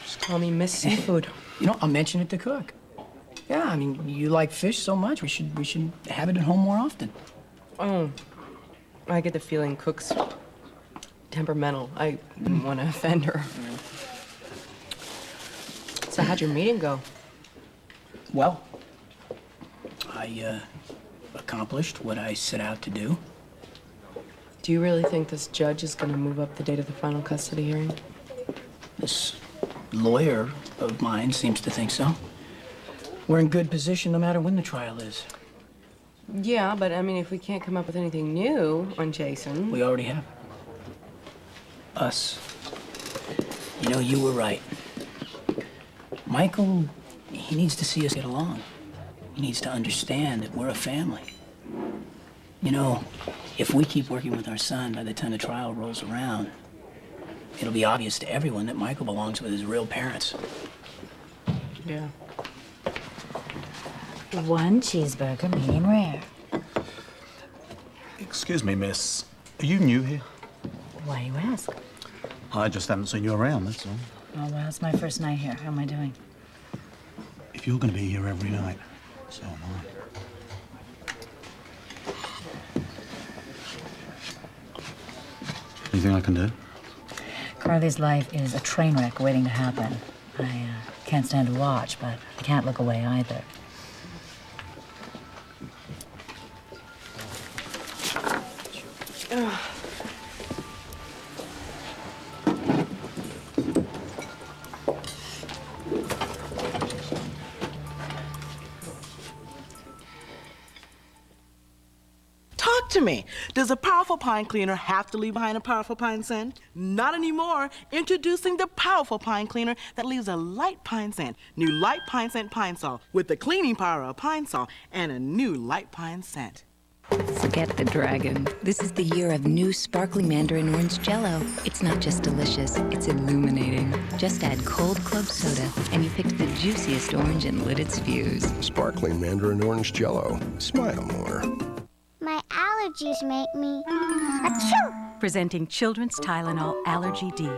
Just call me Miss Seafood. You know, I'll mention it to Cook. Yeah, I mean, you like fish so much, we should have it at home more often. Oh, I get the feeling Cook's temperamental. I wouldn't want to offend her. So how'd your meeting go? Well, I accomplished what I set out to do. Do you really think this judge is going to move up the date of the final custody hearing? This lawyer of mine seems to think so. We're in good position no matter when the trial is. Yeah, but I mean, if we can't come up with anything new on Jason... We already have. Us. You know, you were right. Michael, he needs to see us get along. He needs to understand that we're a family. You know, if we keep working with our son, by the time the trial rolls around, it'll be obvious to everyone that Michael belongs with his real parents. Yeah. 1 cheeseburger, medium rare. Excuse me, miss. Are you new here? Why you ask? I just haven't seen you around, that's all. Oh, well, it's my first night here. How am I doing? If you're going to be here every night, so am I. Anything I can do? Carly's life is a train wreck waiting to happen. I can't stand to watch, but I can't look away either. Talk to me. Does a powerful pine cleaner have to leave behind a powerful pine scent? Not anymore. Introducing the powerful pine cleaner that leaves a light pine scent. New light pine scent Pine Sol with the cleaning power of Pine Sol and a new light pine scent. Forget the dragon. This is the year of new sparkling mandarin orange Jell-O. It's not just delicious, it's illuminating. Just add cold club soda, and you picked the juiciest orange and lit its fuse. Sparkling mandarin orange Jell-O. Smile more. My allergies make me achoo! Presenting Children's Tylenol Allergy D.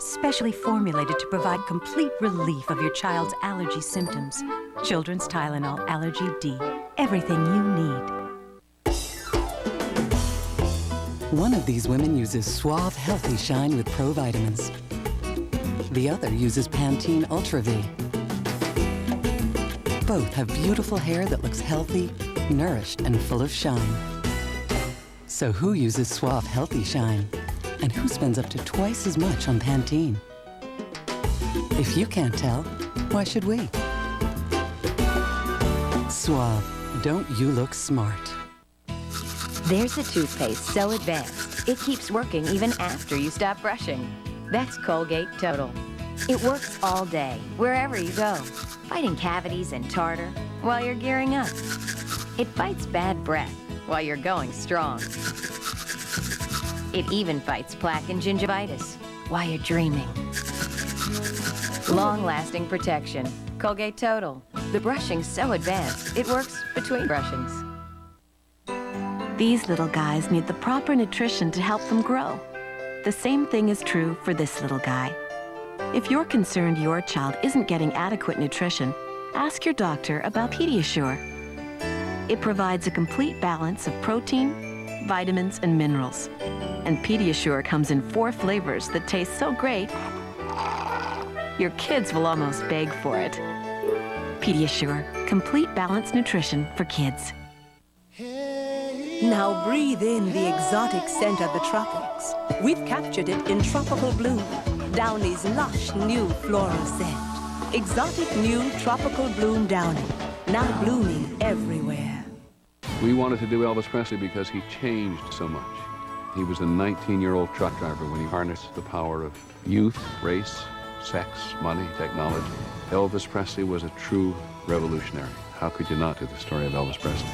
Specially formulated to provide complete relief of your child's allergy symptoms. Children's Tylenol Allergy D. Everything you need. One of these women uses Suave Healthy Shine with Pro Vitamins. The other uses Pantene Ultra V. Both have beautiful hair that looks healthy, nourished, and full of shine. So who uses Suave Healthy Shine? And who spends up to twice as much on Pantene? If you can't tell, why should we? Suave, don't you look smart? There's a toothpaste so advanced, it keeps working even after you stop brushing. That's Colgate Total. It works all day, wherever you go, fighting cavities and tartar while you're gearing up. It fights bad breath while you're going strong. It even fights plaque and gingivitis while you're dreaming. Long-lasting protection. Colgate Total. The brushing's so advanced, it works between brushings. These little guys need the proper nutrition to help them grow. The same thing is true for this little guy. If you're concerned your child isn't getting adequate nutrition, ask your doctor about Pediasure. It provides a complete balance of protein, vitamins, and minerals. And Pediasure comes in 4 flavors that taste so great, your kids will almost beg for it. Pediasure, complete balanced nutrition for kids. Now breathe in the exotic scent of the tropics. We've captured it in Tropical Bloom, Downy's lush new floral scent. Exotic new Tropical Bloom Downy, now blooming everywhere. We wanted to do Elvis Presley because he changed so much. He was a 19-year-old truck driver when he harnessed the power of youth, race, sex, money, technology. Elvis Presley was a true revolutionary. How could you not do the story of Elvis Presley?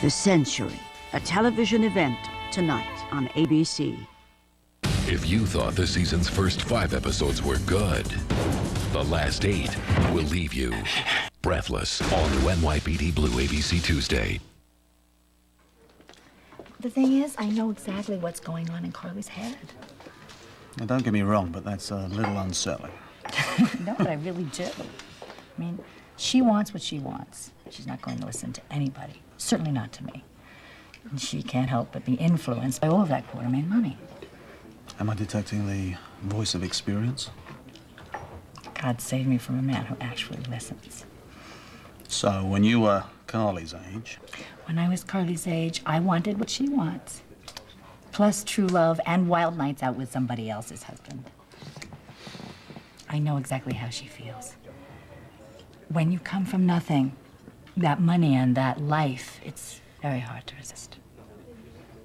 The Century, a television event tonight on ABC. If you thought the season's first 5 episodes were good, the last 8 will leave you breathless. All new NYPD Blue ABC Tuesday. The thing is, I know exactly what's going on in Carly's head. Now, don't get me wrong, but that's a little unsettling. No, but I really do. I mean, she wants what she wants. She's not going to listen to anybody, certainly not to me. And she can't help but be influenced by all of that Quartermain money. Am I detecting the voice of experience? God save me from a man who actually listens. So, when you were Carly's age... When I was Carly's age, I wanted what she wants. Plus true love and wild nights out with somebody else's husband. I know exactly how she feels. When you come from nothing, that money and that life, it's very hard to resist.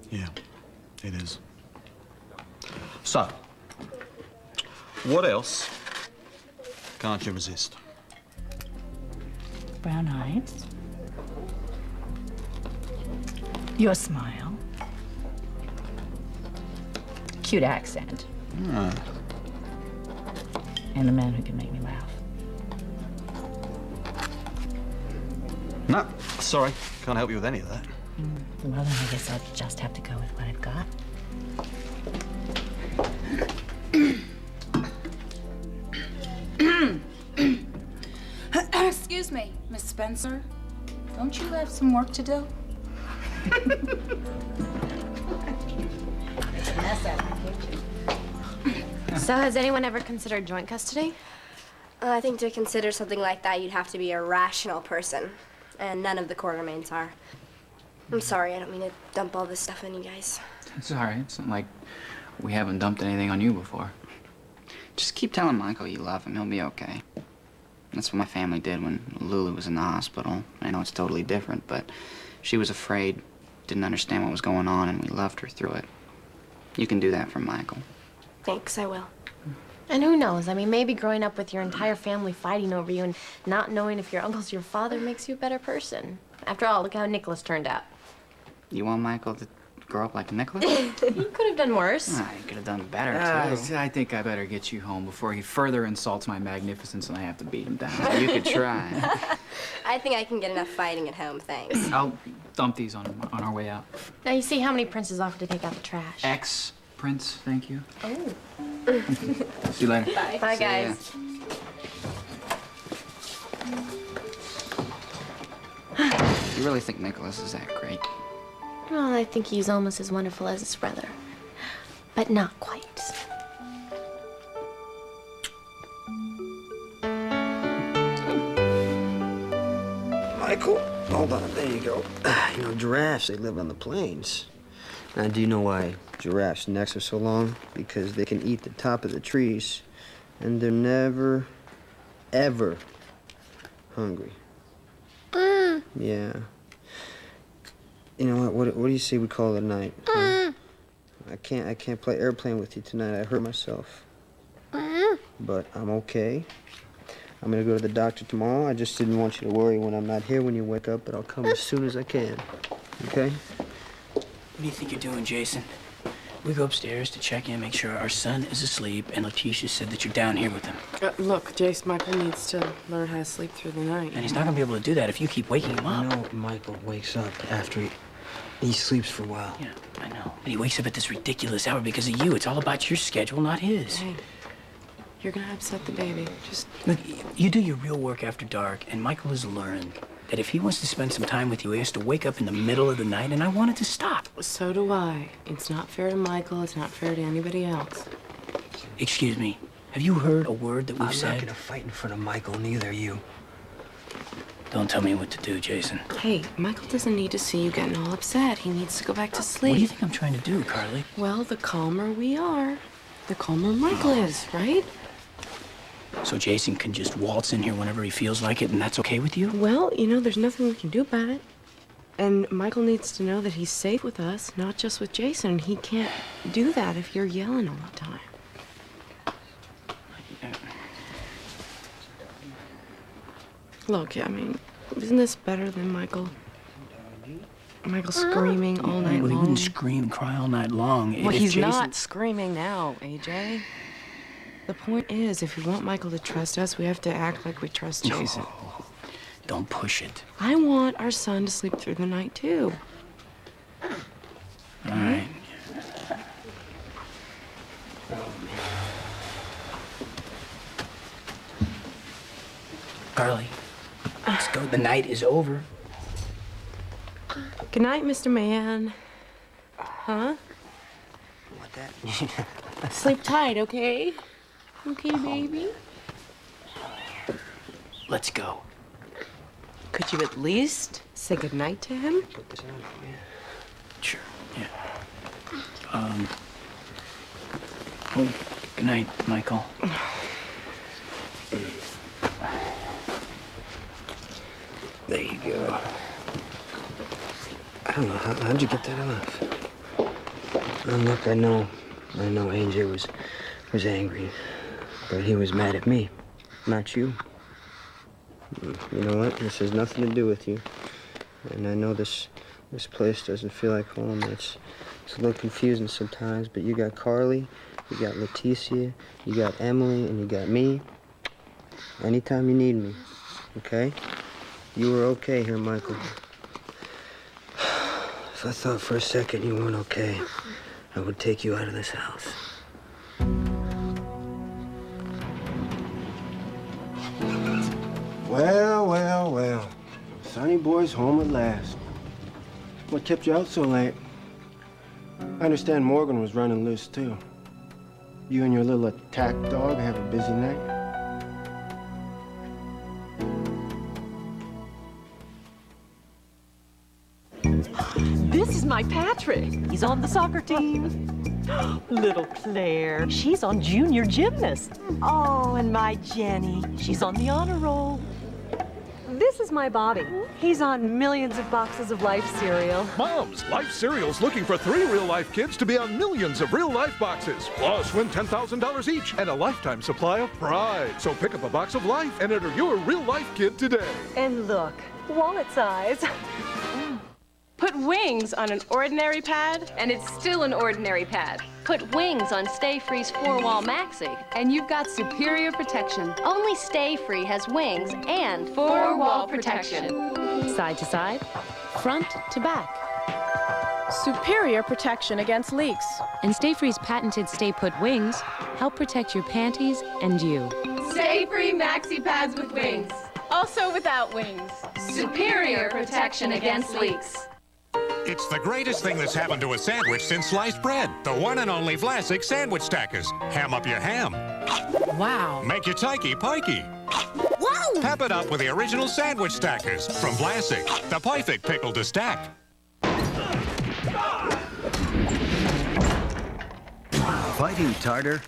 Yeah, it is. So, what else can't you resist? Brown eyes. Your smile. Cute accent. And a man who can make me laugh. No, sorry. Can't help you with any of that. Well, then I guess I'll just have to go with what I've got. Excuse me, Miss Spencer. Don't you have some work to do? So has anyone ever considered joint custody? I think to consider something like that, you'd have to be a rational person. And none of the Quartermains are. I'm sorry, I don't mean to dump all this stuff on you guys. It's all right. It's not like we haven't dumped anything on you before. Just keep telling Michael you love him. He'll be okay. That's what my family did when Lulu was in the hospital. I know it's totally different, but she was afraid, didn't understand what was going on, and we loved her through it. You can do that for Michael. Thanks, I will. And who knows? I mean, maybe growing up with your entire family fighting over you and not knowing if your uncle's your father makes you a better person. After all, look how Nicholas turned out. You want Michael to grow up like Nicholas? You could have done worse. You could have done better, too. I think I better get you home before he further insults my magnificence and I have to beat him down. You could try. I think I can get enough fighting at home, thanks. I'll dump these on our way out. Now you see how many princes offered to take out the trash. Ex-prince, thank you. Oh. See you later. Bye. Bye, See guys. You really think Nicholas is that great? Well, I think he's almost as wonderful as his brother. But not quite. Michael. Hold on, there you go. You know, giraffes, they live on the plains. Now, do you know why giraffes' necks are so long? Because they can eat the top of the trees, and they're never, ever hungry. Yeah. You know what do you say we call it a night? Huh? I can't play airplane with you tonight. I hurt myself. But I'm okay. I'm gonna go to the doctor tomorrow. I just didn't want you to worry when I'm not here when you wake up, but I'll come as soon as I can. Okay? What do you think you're doing, Jason? We go upstairs to check in, make sure our son is asleep, and Letitia said that you're down here with him. Look, Jace, Michael needs to learn how to sleep through the night. And he's not gonna be able to do that if you keep waking him up. I know Michael wakes up after he sleeps for a while. Yeah, I know. But he wakes up at this ridiculous hour because of you. It's all about your schedule, not his. Hey, you're gonna upset the baby. Just look, you do your real work after dark, and Michael has learned that if he wants to spend some time with you, he has to wake up in the middle of the night, and I want it to stop. So do I. It's not fair to Michael. It's not fair to anybody else. Excuse me. Have you heard a word that we've said? I'm not gonna fight in front of Michael, neither are you. Don't tell me what to do, Jason. Hey, Michael doesn't need to see you getting all upset. He needs to go back to sleep. What do you think I'm trying to do, Carly? Well, the calmer we are, the calmer Michael is, right? So Jason can just waltz in here whenever he feels like it, and that's okay with you? Well, you know, there's nothing we can do about it. And Michael needs to know that he's safe with us, not just with Jason. And he can't do that if you're yelling all the time. Look, I mean, isn't this better than Michael screaming all night Well, he long? wouldn't scream and cry all night long. Well, if he's Jason... not screaming now, AJ. The point is, if we want Michael to trust us, we have to act like we trust Jason. No, don't push it. I want our son to sleep through the night, too. All right. Carly, let's go. The night is over. Good night, Mr. Man. Huh? What that? Sleep tight, okay? Okay, baby? Let's go. Could you at least say goodnight to him? Put this on for you. Sure, yeah. Well, good night, Michael. There you go. I don't know, how'd you get that off? And look, I know AJ was angry, but he was mad at me, not you. You know what? This has nothing to do with you. And I know this place doesn't feel like home. It's a little confusing sometimes, but you got Carly, you got Leticia, you got Emily, and you got me. Anytime you need me, okay? You were okay here, Michael. If I thought for a second you weren't okay, I would take you out of this house. Well, well, well. Sonny boy's home at last. What kept you out so late? I understand Morgan was running loose, too. You and your little attack dog have a busy night? This is my Patrick. He's on the soccer team. Little Claire, she's on junior gymnast. Oh, and my Jenny, she's on the honor roll. This is my Bobby. He's on millions of boxes of Life cereal. Moms, Life cereal's looking for 3 real-life kids to be on millions of real-life boxes. Plus, win $10,000 each and a lifetime supply of Pride. So pick up a box of Life and enter your real-life kid today. And look, wallet size. Put wings on an ordinary pad, and it's still an ordinary pad. Put wings on Stay Free's 4-Wall Maxi, And you've got superior protection. only Stay Free has wings and 4-Wall protection. Side to side, front to back. Superior protection against leaks. And Stay Free's patented Stay Put wings help protect your panties and you. Stay Free Maxi Pads with wings. Also without wings. Superior protection against leaks. It's the greatest thing that's happened to a sandwich since sliced bread. The one and only Vlasic Sandwich Stackers. Ham up your ham. Wow. Make your tikey pikey. Whoa! Tap it up with the original sandwich stackers from Vlasic, the perfect pickle to stack. Fighting tartar?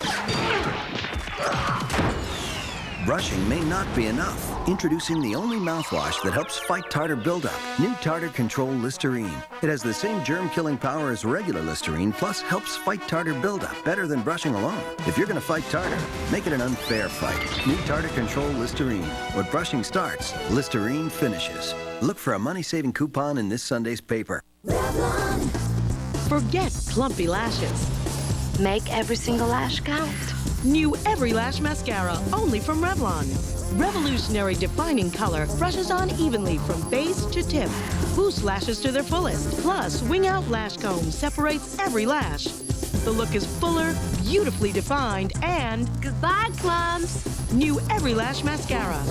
Brushing may not be enough. Introducing the only mouthwash that helps fight tartar buildup. New Tartar Control Listerine. It has the same germ-killing power as regular Listerine, plus helps fight tartar buildup better than brushing alone. If you're going to fight tartar, make it an unfair fight. New Tartar Control Listerine. When brushing starts, Listerine finishes. Look for a money-saving coupon in this Sunday's paper. Forget clumpy lashes. Make every single lash count. New Every Lash Mascara, only from Revlon. Revolutionary defining color brushes on evenly from base to tip. Boosts lashes to their fullest. Plus, Wing Out Lash Comb separates every lash. The look is fuller, beautifully defined, and... Goodbye, clumps! New Every Lash Mascara.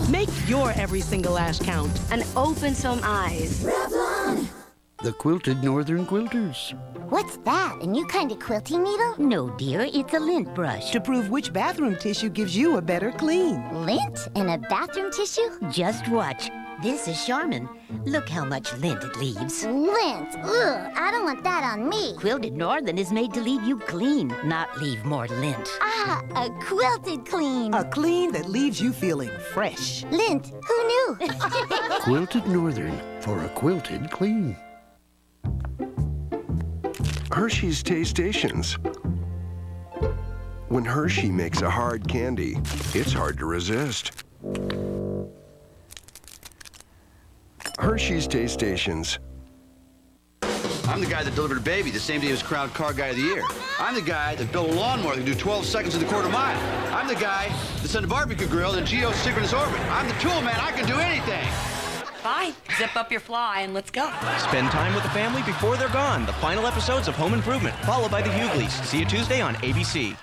Make your every single lash count. And open some eyes. Revlon! The Quilted Northern Quilters. What's that? A new kind of quilting needle? No, dear, it's a lint brush. To prove which bathroom tissue gives you a better clean. Lint in a bathroom tissue? Just watch. This is Charmin. Look how much lint it leaves. Lint? Ugh, I don't want that on me. Quilted Northern is made to leave you clean, not leave more lint. Ah, a quilted clean. A clean that leaves you feeling fresh. Lint, who knew? Quilted Northern, for a quilted clean. Hershey's Taste Stations. When Hershey makes a hard candy, it's hard to resist. Hershey's Taste Stations. I'm the guy that delivered a baby the same day as Crowned Car Guy of the Year. I'm the guy that built a lawnmower that can do 12 seconds in the quarter mile. I'm the guy that sent a barbecue grill in geosynchronous orbit. I'm the tool man. I can do anything. Fine, zip up your fly and let's go. Spend time with the family before they're gone. The final episodes of Home Improvement, followed by The Hughleys. See you Tuesday on ABC.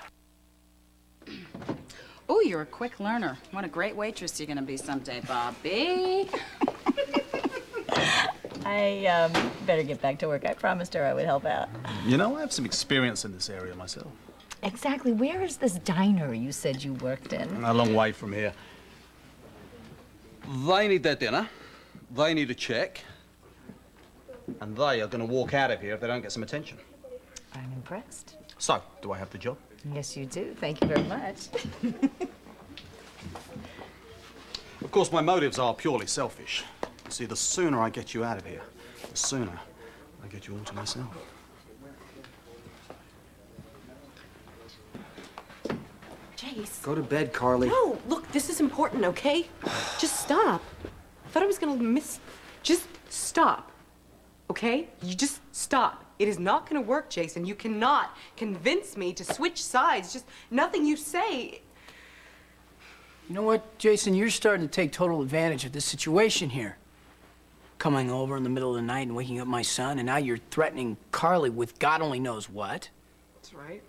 Oh, you're a quick learner. What a great waitress you're gonna be someday, Bobby. I better get back to work. I promised her I would help out. You know, I have some experience in this area myself. Exactly. Where is this diner you said you worked in? A long way from here. They need their dinner. They need a check. And they are going to walk out of here if they don't get some attention. I'm impressed. So, do I have the job? Yes, you do. Thank you very much. Of course, my motives are purely selfish. You see, the sooner I get you out of here, the sooner I get you all to myself. Jace. Go to bed, Carly. No, look, this is important, okay? Just stop. I thought I was gonna miss... Just stop, okay? You just stop. It is not gonna work, Jason. You cannot convince me to switch sides. Just nothing you say... You know what, Jason? You're starting to take total advantage of this situation here. Coming over in the middle of the night and waking up my son, and now you're threatening Carly with God only knows what. That's right.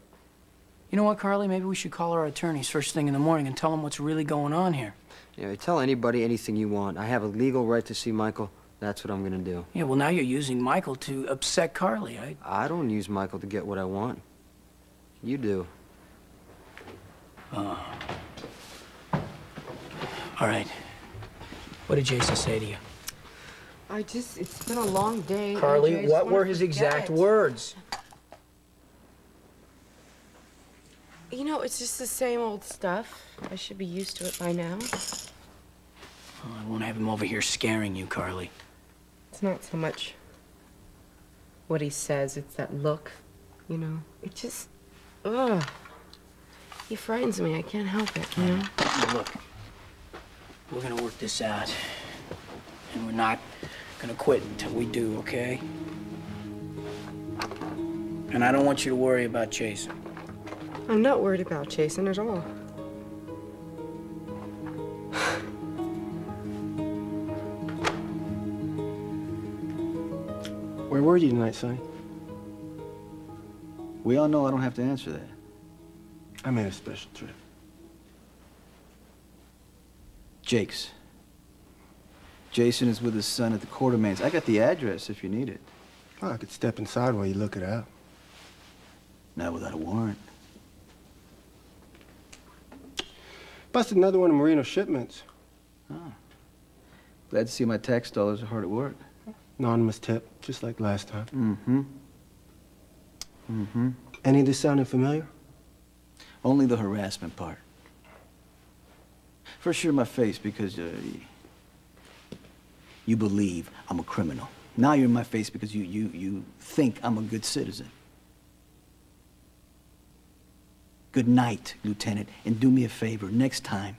You know what, Carly? Maybe we should call our attorneys first thing in the morning and tell them what's really going on here. Yeah, tell anybody anything you want. I have a legal right to see Michael. That's what I'm gonna do. Yeah, well, now you're using Michael to upset Carly. I don't use Michael to get what I want. You do. All right. What did Jason say to you? It's been a long day. Carly, AJ, what were his exact words? You know, it's just the same old stuff. I should be used to it by now. Well, I won't have him over here scaring you, Carly. It's not so much what he says, it's that look, you know? It just, ugh. He frightens me. I can't help it, you know? Look, we're gonna work this out. And we're not gonna quit until we do, okay? And I don't want you to worry about Jason. I'm not worried about Jason at all. Where were you tonight, Sonny? We all know I don't have to answer that. I made a special trip. Jake's. Jason is with his son at the Quartermains. I got the address if you need it. Oh, I could step inside while you look it up. Not without a warrant. Busted another one of Marino's shipments. Oh. Glad to see my tax dollars are hard at work. Anonymous tip, just like last time. Mm-hmm. Mm-hmm. Any of this sounding familiar? Only the harassment part. First, you're in my face because you believe I'm a criminal. Now you're in my face because you think I'm a good citizen. Good night, Lieutenant, and do me a favor. Next time,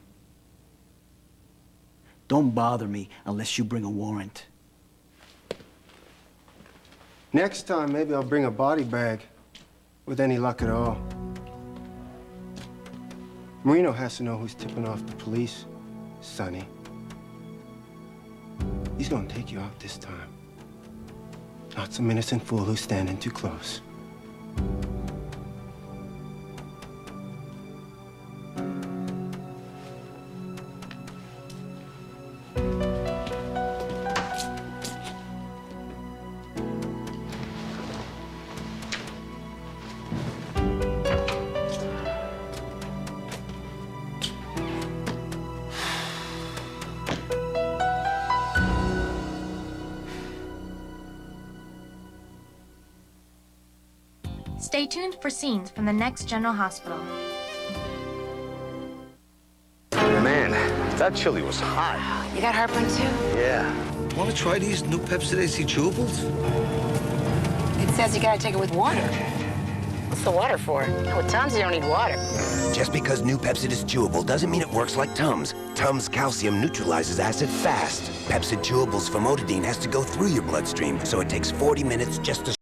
don't bother me unless you bring a warrant. Next time, maybe I'll bring a body bag, with any luck at all. Marino has to know who's tipping off the police, Sonny. He's gonna take you out this time. Not some innocent fool who's standing too close. Stay tuned for scenes from the next General Hospital. Man, that chili was hot. You got heartburn too? Yeah. Want to try these new Pepsi AC chewables? It says you gotta take it with water. What's the water for? With Tums, you don't need water. Just because new Pepsid is chewable doesn't mean it works like Tums. Tums calcium neutralizes acid fast. Pepsid Chewables famotidine has to go through your bloodstream, so it takes 40 minutes just to